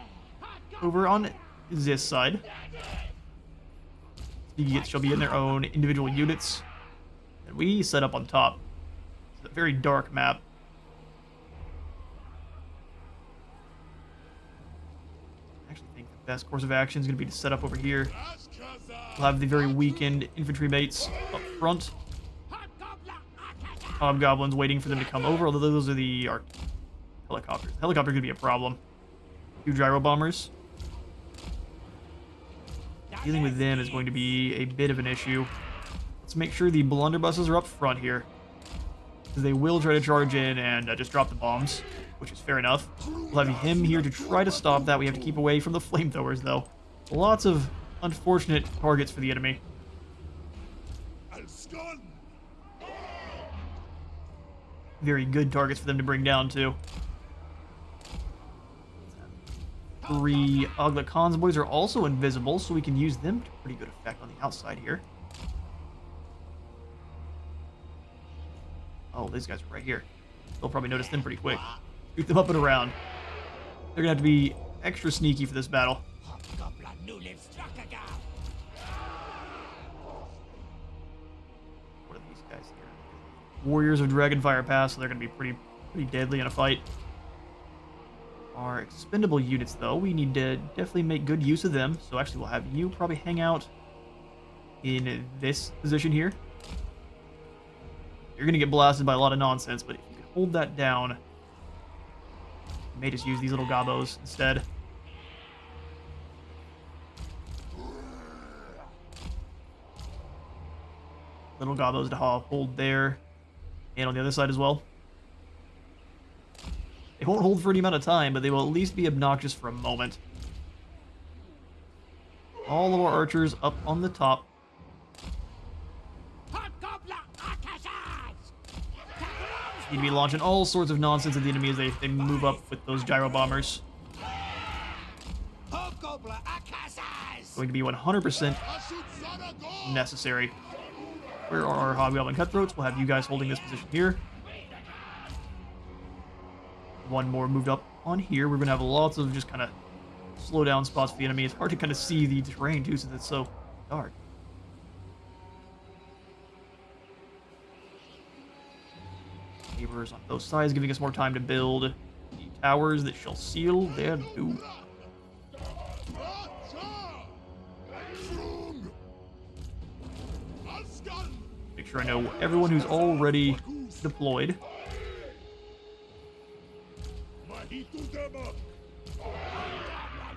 over on this side. Sneaky gates shall be in their own individual units. And we set up on top. It's a very dark map. I actually think the best course of action is going to be to set up over here. We'll have the very weakened infantry mates up front. Hobgoblins waiting for them to come over, although those are the helicopters. The helicopter could be a problem. 2 gyro bombers. Dealing with them is going to be a bit of an issue. Let's make sure the blunderbusses are up front here, because they will try to charge in and just drop the bombs, which is fair enough. We'll have him here to try to stop that. We have to keep away from the flamethrowers, though. Lots of unfortunate targets for the enemy. Very good targets for them to bring down, too. 3 Ogla Convoys are also invisible, so we can use them to pretty good effect on the outside here. Oh, these guys are right here. They'll probably notice them pretty quick. Shoot them up and around. They're gonna have to be extra sneaky for this battle. What are these guys here? Warriors of Dragonfire Pass, so they're gonna be pretty deadly in a fight. Our expendable units, though, we need to definitely make good use of them. So actually, we'll have you probably hang out in this position here. You're going to get blasted by a lot of nonsense, but if you could hold that down, you may just use these little gobos instead. Little gobos to hold there, and on the other side as well. They won't hold for any amount of time, but they will at least be obnoxious for a moment. All of our archers up on the top. Need to be launching all sorts of nonsense at the enemy as they move up with those gyro bombers. going to be 100% necessary. Where are our Hobgoblin Cutthroats? We'll have you guys holding this position here. One more moved up on here. We're going to have lots of just kind of slow down spots for the enemy. It's hard to kind of see the terrain too since it's so dark. Neighbors on both sides, giving us more time to build the towers that shall seal their doom. Make sure I know everyone who's already deployed.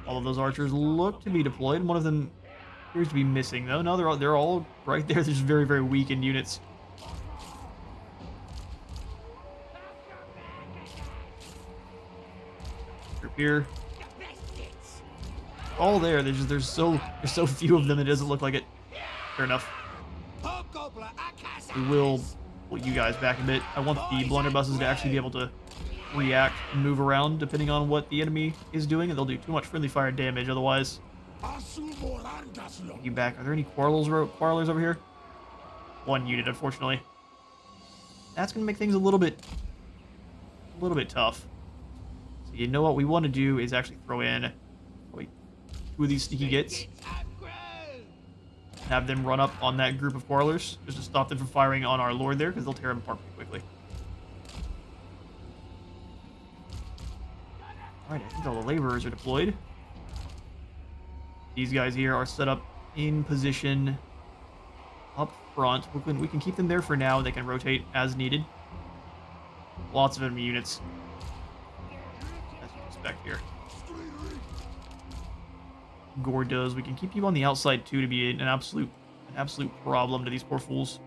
All of those archers look to be deployed. One of them appears to be missing, though. No, they're all right there. They're just very, very weakened units. Group here. All there. There's so few of them. It doesn't look like it. Fair enough. We will put you guys back a bit. I want the blunderbusses to actually be able to react and move around depending on what the enemy is doing, and they'll do too much friendly fire damage otherwise. You back. Are there any quarrelers over here? One unit, unfortunately. That's gonna make things a little bit tough. So you know what we want to do is actually throw in two of these sneaky gits. Have them run up on that group of quarrelers just to stop them from firing on our lord there, because they'll tear them apart pretty quickly. Alright, I think all the laborers are deployed. These guys here are set up in position up front. We can keep them there for now. They can rotate as needed. Lots of enemy units, as you expect here. Gore does. We can keep you on the outside too to be an absolute problem to these poor fools.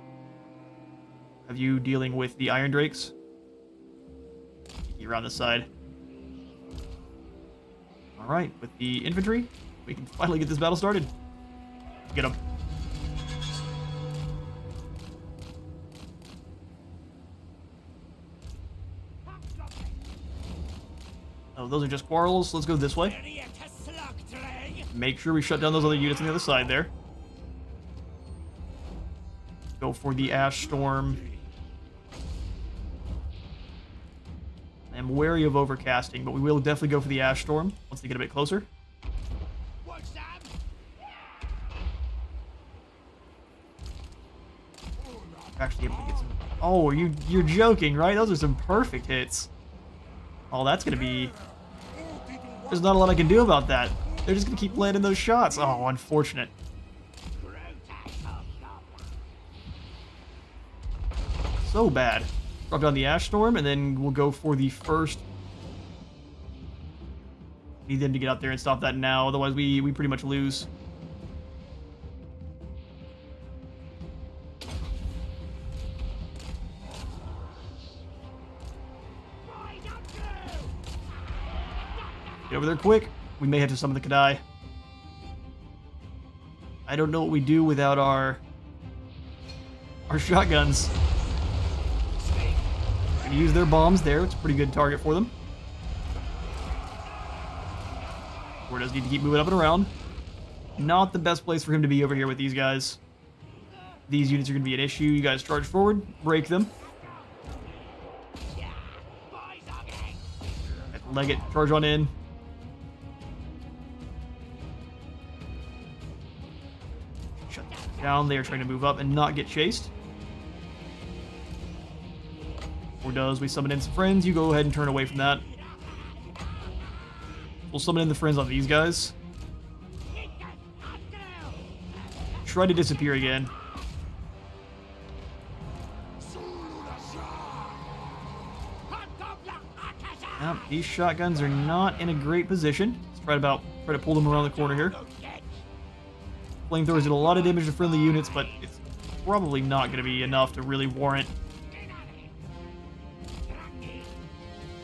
Have you dealing with the Iron Drakes? You're on this side. Alright, with the infantry, we can finally get this battle started. Get them. Oh, those are just quarrels. Let's go this way. Make sure we shut down those other units on the other side there. Go for the Ash Storm. I'm wary of overcasting, but we will definitely go for the Ash Storm once they get a bit closer. Actually able to get some... Oh, you're joking, right? Those are some perfect hits. Oh, that's gonna be... There's not a lot I can do about that. They're just gonna keep landing those shots. Oh, unfortunate. So bad. Drop down the Ash Storm, and then we'll go for the first. Need them to get out there and stop that now, otherwise we pretty much lose. Get over there quick. We may have to summon the Kadai. I don't know what we do without our shotguns. We use their bombs there. It's a pretty good target for them. War does need to keep moving up and around. Not the best place for him to be over here with these guys. These units are going to be an issue. You guys charge forward, break them. Leg it, charge on in. Shut them down. They are trying to move up and not get chased. Or does we summon in some friends? You go ahead and turn away from that. We'll summon in the friends on these guys. Try to disappear again. Yep, these shotguns are not in a great position. Let's try to pull them around the corner here. Flamethrowers did a lot of damage to friendly units, but it's probably not going to be enough to really warrant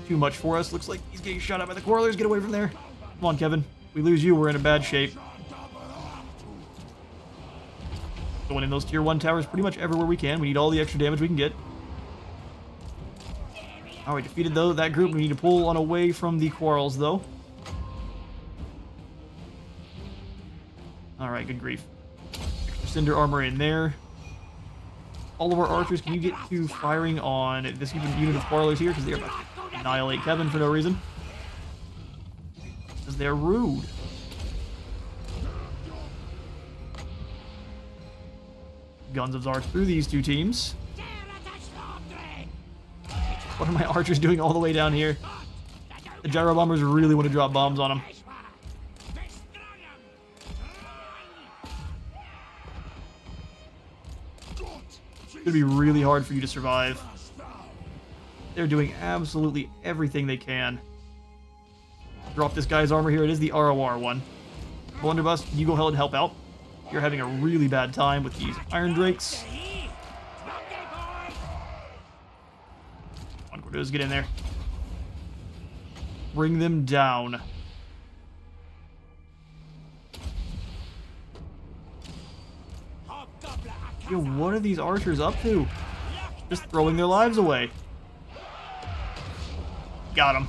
too much for us. Looks like he's getting shot at by the quarrelers. Get away from there. Come on, Kevin. We lose you, we're in a bad shape. Going in those tier 1 towers pretty much everywhere we can. We need all the extra damage we can get. Alright, defeated though that group. We need to pull on away from the quarrels though. Alright, good grief. Extra cinder armor in there. All of our archers, can you get to firing on this unit of quarrelers here? Because they're about to annihilate Kevin for no reason. Because they're rude. Guns of Zark through these two teams. What are my archers doing all the way down here? The gyro bombers really want to drop bombs on them. It's going to be really hard for you to survive. They're doing absolutely everything they can. Drop this guy's armor here. It is the ROR one. Blunderbuss, you go ahead and help out. You're having a really bad time with these Iron Drakes. Come on, Cordoz, get in there. Bring them down. Yo, what are these archers up to? Just throwing their lives away. Got him.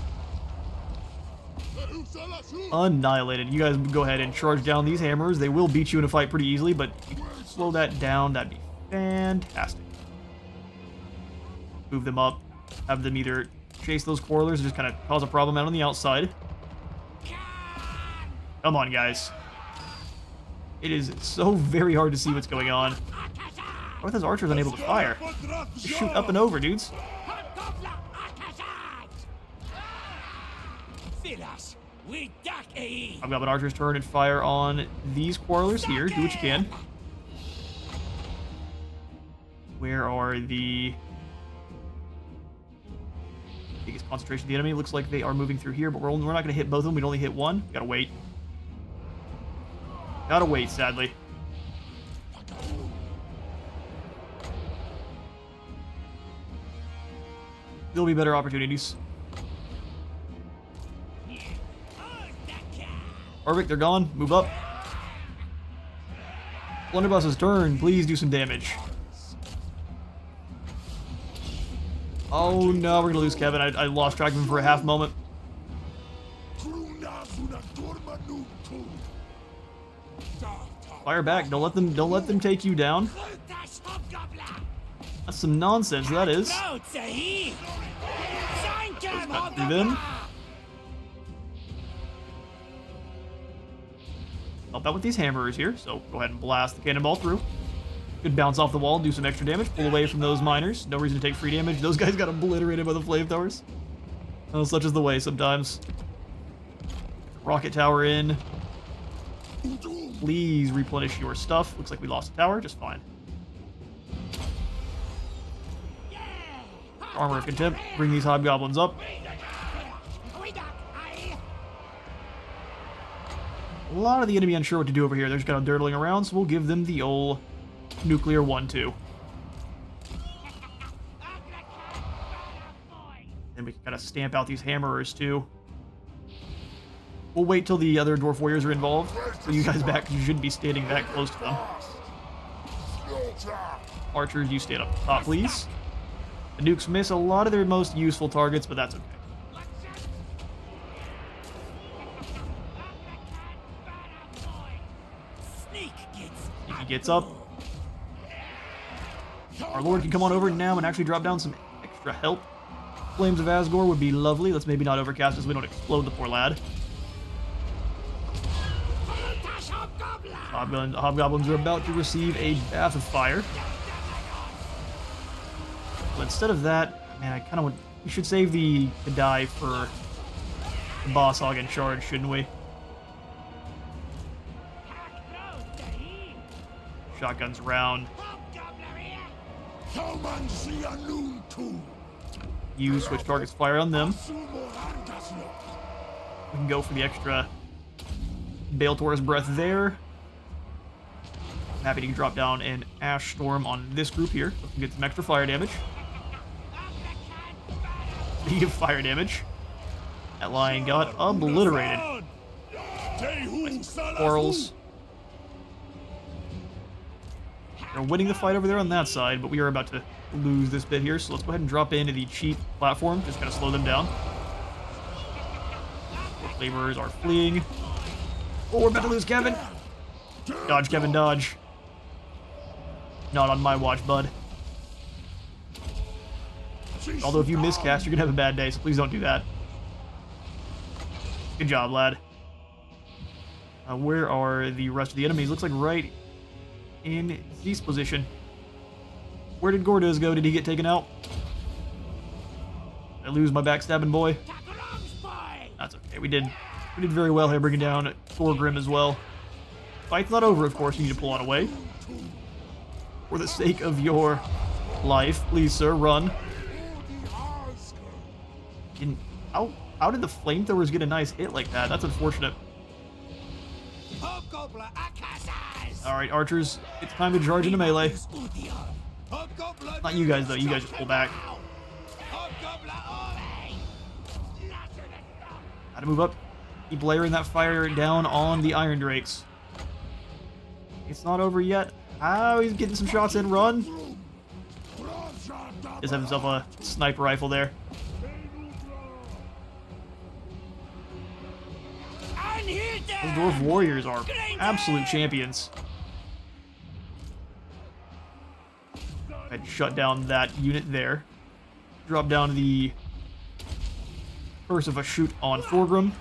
Annihilated. You guys go ahead and charge down these hammers. They will beat you in a fight pretty easily, but if you can slow that down, that'd be fantastic. Move them up. Have them either chase those quarrelers or just kind of cause a problem out on the outside. Come on, guys. It is so very hard to see what's going on. Why are those archers unable to fire? Just shoot up and over, dudes. I've got an archer's turn and fire on these quarrelers here. Do what you can. Where are the biggest concentration of the enemy? Looks like they are moving through here, but we're not going to hit both of them. We'd only hit one. Gotta wait. Gotta wait, sadly. There'll be better opportunities. Perfect, they're gone. Move up. Blunderbuss's turn. Please do some damage. Oh no, we're gonna lose Kevin. I lost track of him for a half moment. Fire back. Don't let them take you down. That's some nonsense, that is. Cut through them. Help out with these hammerers here, so go ahead and blast the cannonball through. Could bounce off the wall, do some extra damage, pull away from those miners. No reason to take free damage. Those guys got obliterated by the flamethrowers. Oh, such is the way sometimes. Rocket tower in. Please replenish your stuff. Looks like we lost a tower, just fine. Armor of Contempt. Bring these hobgoblins up. A lot of the enemy unsure what to do over here. They're just kind of dirtling around, so we'll give them the old nuclear 1-2. Then we can kind of stamp out these hammerers too. We'll wait till the other dwarf warriors are involved. So you guys back, you shouldn't be standing that close to them. Archers, you stand up top, please. The nukes miss a lot of their most useful targets, but that's okay. Sneaky gets up. Our lord can come on over now and actually drop down some extra help. Flames of Asgore would be lovely. Let's maybe not overcast so we don't explode the poor lad. Hobgoblins are about to receive a bath of fire. But instead of that, man, I kind of want... We should save the die for the boss hog in charge, shouldn't we? Shotguns around. You switch targets, fire on them. We can go for the extra Baletor's Breath there. I'm happy to drop down an Ash Storm on this group here. So we can get some extra fire damage. Speaking of fire damage, that lion got obliterated. Quarrels. They're winning the fight over there on that side, but we are about to lose this bit here, so let's go ahead and drop into the cheap platform, just kind of slow them down. Laborers are fleeing. Oh, we're about to lose Kevin. Dodge, Kevin, dodge. Not on my watch, bud. Although if you miscast, you're gonna have a bad day, so please don't do that. Good job, lad. Where are the rest of the enemies? Looks like right in this position. Where did Gordoz go? Did he get taken out? Did I lose my backstabbing boy? That's okay. We did very well here, bringing down Thorgrim as well. Fight's not over, of course. You need to pull on away. For the sake of your life, please, sir, run. How did the flamethrowers get a nice hit like that? That's unfortunate. Alright, archers, it's time to charge into melee. Not you guys, though. You guys just pull back. Gotta move up. Keep layering that fire down on the Iron Drakes. It's not over yet. Oh, he's getting some shots in. Run. Just have himself a sniper rifle there. Those dwarf warriors are absolute champions. I'd shut down that unit there. Drop down the Curse of a Shoot on Thorgrim.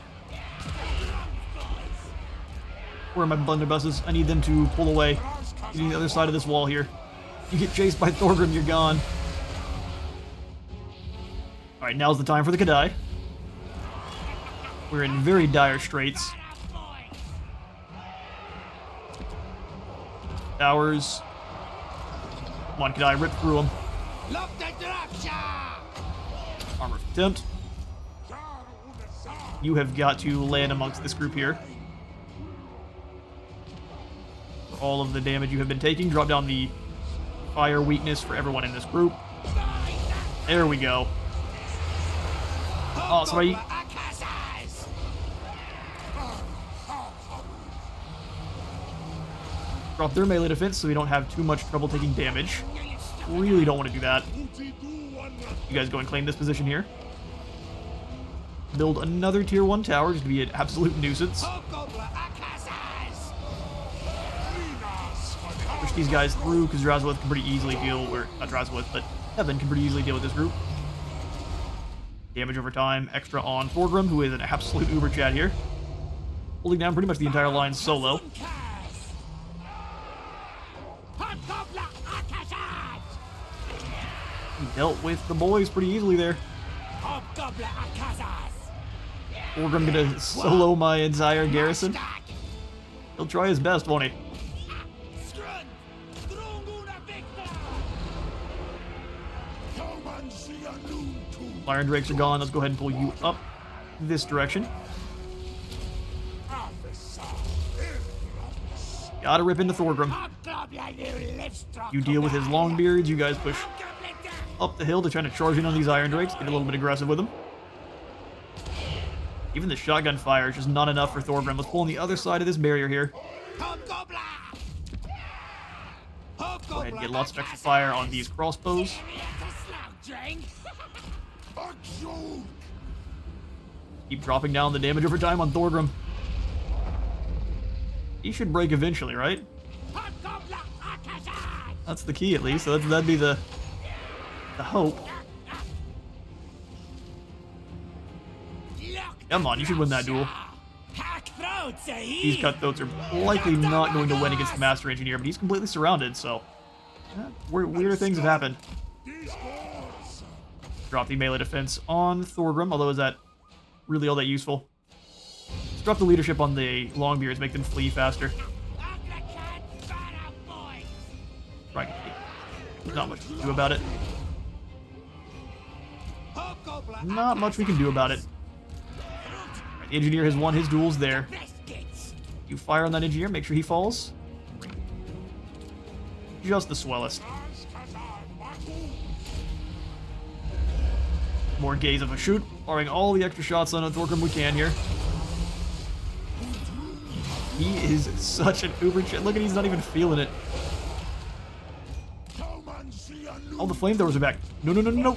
Where are my blunderbusses? I need them to pull away. Getting the other side of this wall here. You get chased by Thorgrim, you're gone. Alright, now's the time for the Kadai. We're in very dire straits. Towers. Come on, Kadai, rip through them. Armor of Contempt. You have got to land amongst this group here. For all of the damage you have been taking, drop down the fire weakness for everyone in this group. There we go. Oh, somebody... Drop their melee defense so we don't have too much trouble taking damage. Really don't want to do that. You guys go and claim this position here. Build another tier 1 tower just to be an absolute nuisance. Push these guys through because Drazhoath can pretty easily deal, or not Drazhoath, but Heaven can pretty easily deal with this group. Damage over time, extra on Thorgrim, who is an absolute uber chat here. Holding down pretty much the entire line solo. He dealt with the boys pretty easily there. Thorgrim gonna solo my entire garrison. He'll try his best, won't he? Iron Drakes are gone. Let's go ahead and pull you up this direction. Gotta rip into Thorgrim. You deal with his Longbeards. You guys push up the hill to try to charge in on these Iron Drakes. Get a little bit aggressive with them. Even the shotgun fire is just not enough for Thorgrim. Let's pull on the other side of this barrier here. Go ahead and get lots of extra fire on these crossbows. Keep dropping down the damage over time on Thorgrim. He should break eventually, right? That's the key, at least. So that'd be the hope. Come on, you should win that duel. These cutthroats are likely not going to win against the Master Engineer, but he's completely surrounded, so... weirder things have happened. Drop the melee defense on Thorgrim, although is that really all that useful? Let's drop the leadership on the Longbeards, make them flee faster. Right. Not much we can do about it. Not much we can do about it. The engineer has won his duels there. You fire on that engineer, make sure he falls. Just the swellest. More gaze of a shoot, firing all the extra shots on Thorgrim we can here. He is such an uber chat. Look at, he's not even feeling it. All the flamethrowers are back. No, no, no, no, no.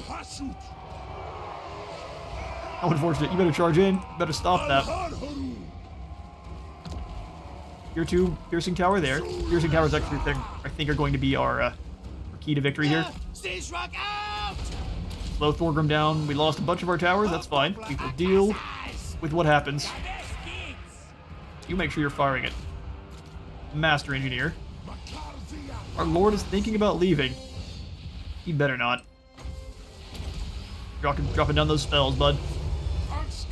How unfortunate. You better charge in. You better stop that. Tier 2 piercing tower there. Piercing towers actually, I think, are going to be our key to victory here. Slow Thorgrim down. We lost a bunch of our towers. That's fine. We will deal with what happens. You make sure you're firing it. Master Engineer. Our Lord is thinking about leaving. He better not. Dropping down those spells, bud. These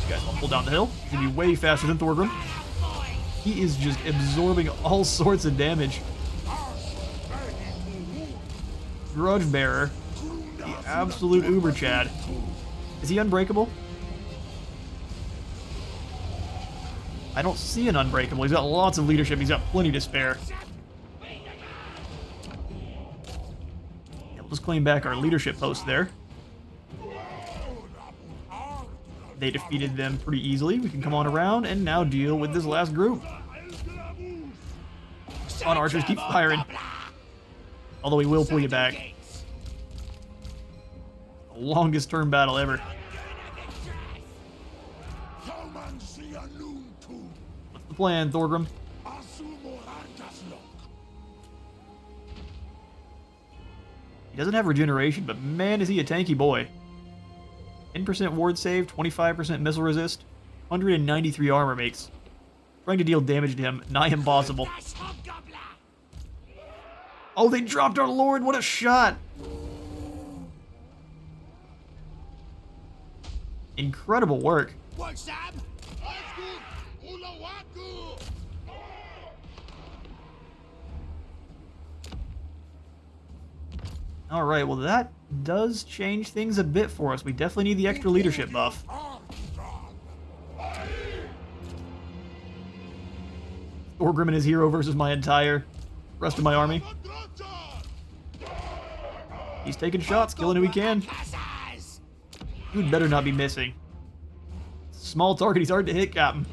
guys will pull down the hill. He's gonna be way faster than Thorgrim. He is just absorbing all sorts of damage. Grudge Bearer. The absolute uber Chad. Is he unbreakable? I don't see an unbreakable. He's got lots of leadership. He's got plenty to spare. Let's claim back our leadership post there. They defeated them pretty easily. We can come on around and now deal with this last group. On archers, keep firing. Although we will pull you back. The longest turn battle ever. What's the plan, Thorgrim? He doesn't have regeneration, but man, is he a tanky boy. 10% ward save, 25% missile resist, 193 armor makes. Trying to deal damage to him, nigh impossible. Oh, they dropped our Lord! What a shot! Incredible work. Alright, well that does change things a bit for us. We definitely need the extra leadership buff. Thorgrim and his hero versus my entire rest of my army. He's taking shots, killing who he can. You'd better not be missing. Small target, he's hard to hit, Captain.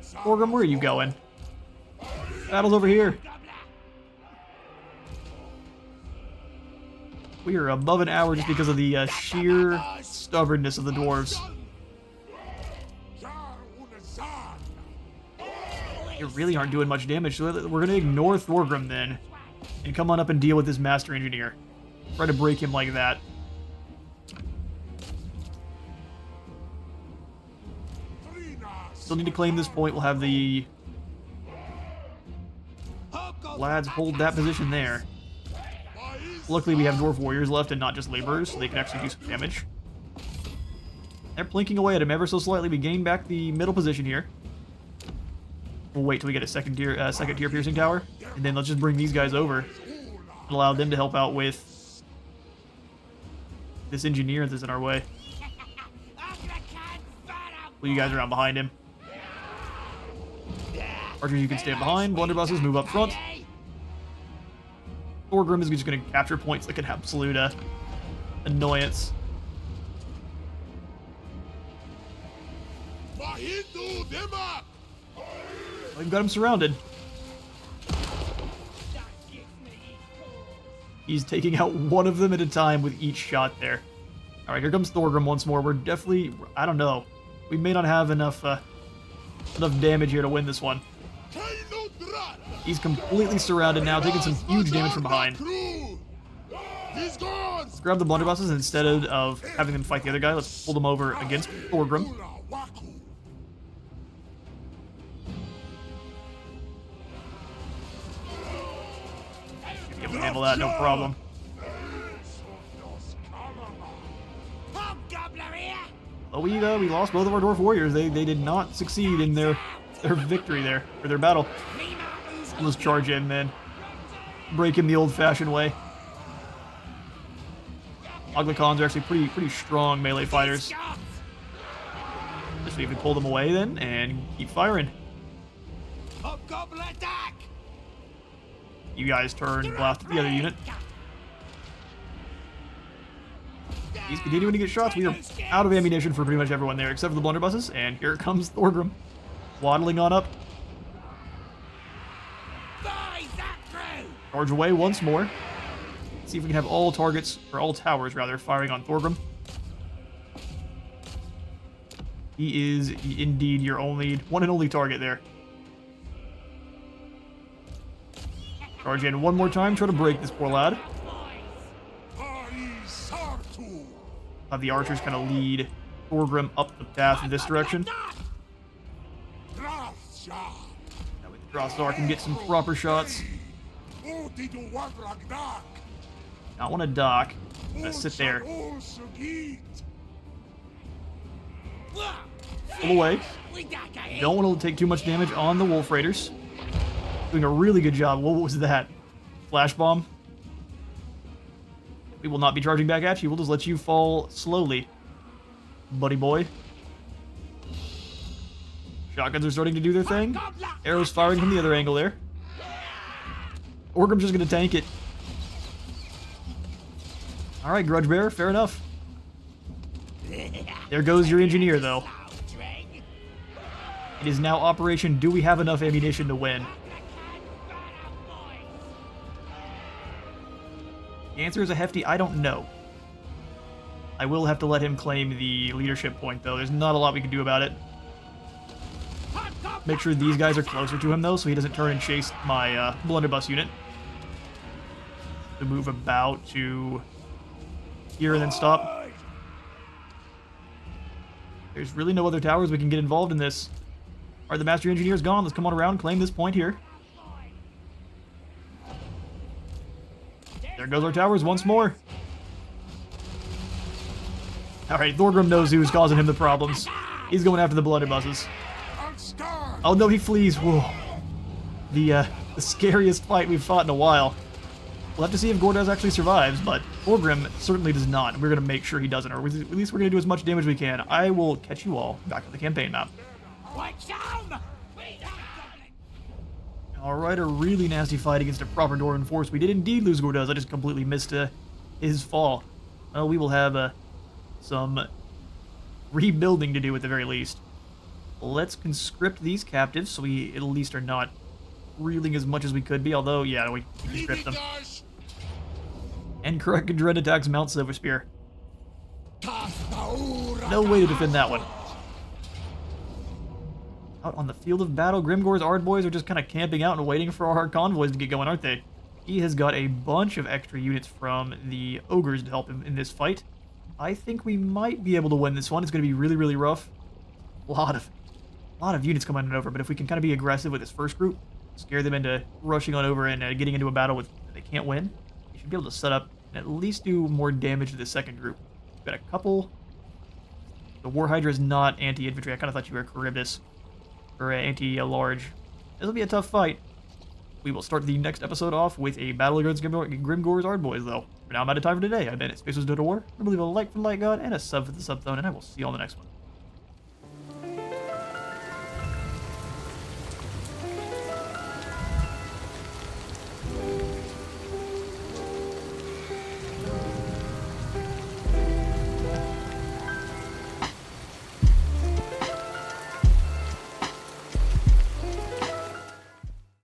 Thorgrim, where are you going? Battle's over here. We are above an hour just because of the sheer stubbornness of the dwarves. They really aren't doing much damage, so we're going to ignore Thorgrim then and come on up and deal with this Master Engineer. Try to break him like that. Still need to claim this point. We'll have the lads hold that position there. Luckily, we have Dwarf Warriors left and not just Laborers, so they can actually do some damage. They're plinking away at him ever so slightly. We gain back the middle position here. We'll wait till we get a second tier piercing tower, and then let's just bring these guys over and allow them to help out with this engineer that's in our way. Pull you guys around behind him. Archers, you can stand behind. Blunderbusses, move up front. Thorgrim is just going to capture points like an absolute annoyance. We've got him surrounded. He's taking out one of them at a time with each shot there. Alright, here comes Thorgrim once more. We're definitely... I don't know. We may not have enough damage here to win this one. He's completely surrounded now, taking some huge damage from behind. Let's grab the blunderbusses, and instead of having them fight the other guy, let's pull them over against Thorgrim. Be able to handle that, no problem. Oh, we lost both of our Dwarf Warriors. They did not succeed in their victory there, or their battle. Let's charge in, man. Break him the old-fashioned way. Oglakons are actually pretty strong melee fighters. Just see if we pull them away then, and keep firing. You guys turn, blast the other unit. He's continuing to get shots. We are out of ammunition for pretty much everyone there, except for the blunderbusses, and here comes Thorgrim, waddling on up. Charge away once more. See if we can have all targets, or all towers rather, firing on Thorgrim. He is indeed your one and only target there. Charge in one more time, try to break this poor lad. Have the archers kind of lead Thorgrim up the path in this direction. That way the Drazhoath can get some proper shots. Not want to dock. I'm gonna sit there. Pull away. Don't want to take too much damage on the Wolf Raiders. Doing a really good job. What was that? Flash bomb? We will not be charging back at you. We'll just let you fall slowly, buddy boy. Shotguns are starting to do their thing. Arrows firing from the other angle there. Orgrim's just going to tank it. Alright, Grudge Bearer, fair enough. There goes your engineer, though. It is now Operation Do We Have Enough Ammunition to Win? The answer is a hefty I don't know. I will have to let him claim the leadership point, though. There's not a lot we can do about it. Make sure these guys are closer to him, though, so he doesn't turn and chase my blunderbuss unit. To move about to here and then stop. There's really no other towers we can get involved in this. Alright, the Master Engineer's gone. Let's come on around, claim this point here. There goes our towers once more. Alright, Thorgrim knows who's causing him the problems. He's going after the blunderbusses. Oh no, he flees. Whoa. The scariest fight we've fought in a while. We'll have to see if Gordaz actually survives, but Thorgrim certainly does not. We're going to make sure he doesn't, or at least we're going to do as much damage as we can. I will catch you all back on the campaign map. Alright, a really nasty fight against a proper Dwarven force. We did indeed lose Gordaz. I just completely missed his fall. Well, we will have some rebuilding to do at the very least. Let's conscript these captives so we at least are not reeling as much as we could be, although, yeah, we conscript them. And correct dread attacks Mount Silverspear. No way to defend that one. Out on the field of battle, Grimgor's Ardboys are just kind of camping out and waiting for our convoys to get going, aren't they? He has got a bunch of extra units from the ogres to help him in this fight. I think we might be able to win this one. It's going to be really, really rough. A lot of units coming on over, but if we can kind of be aggressive with this first group, scare them into rushing on over and getting into a battle with they can't win, we should be able to set up and at least do more damage to the second group. We've got a couple. The War Hydra is not anti-infantry. I kind of thought you were Charybdis. Or anti-large. This will be a tough fight. We will start the next episode off with a battle against Grimgor's Ardboys, though. For now, I'm out of time for today. I've been at Space Was Dota War. I believe a like for the Light God and a sub for the Subzone, and I will see you on the next one.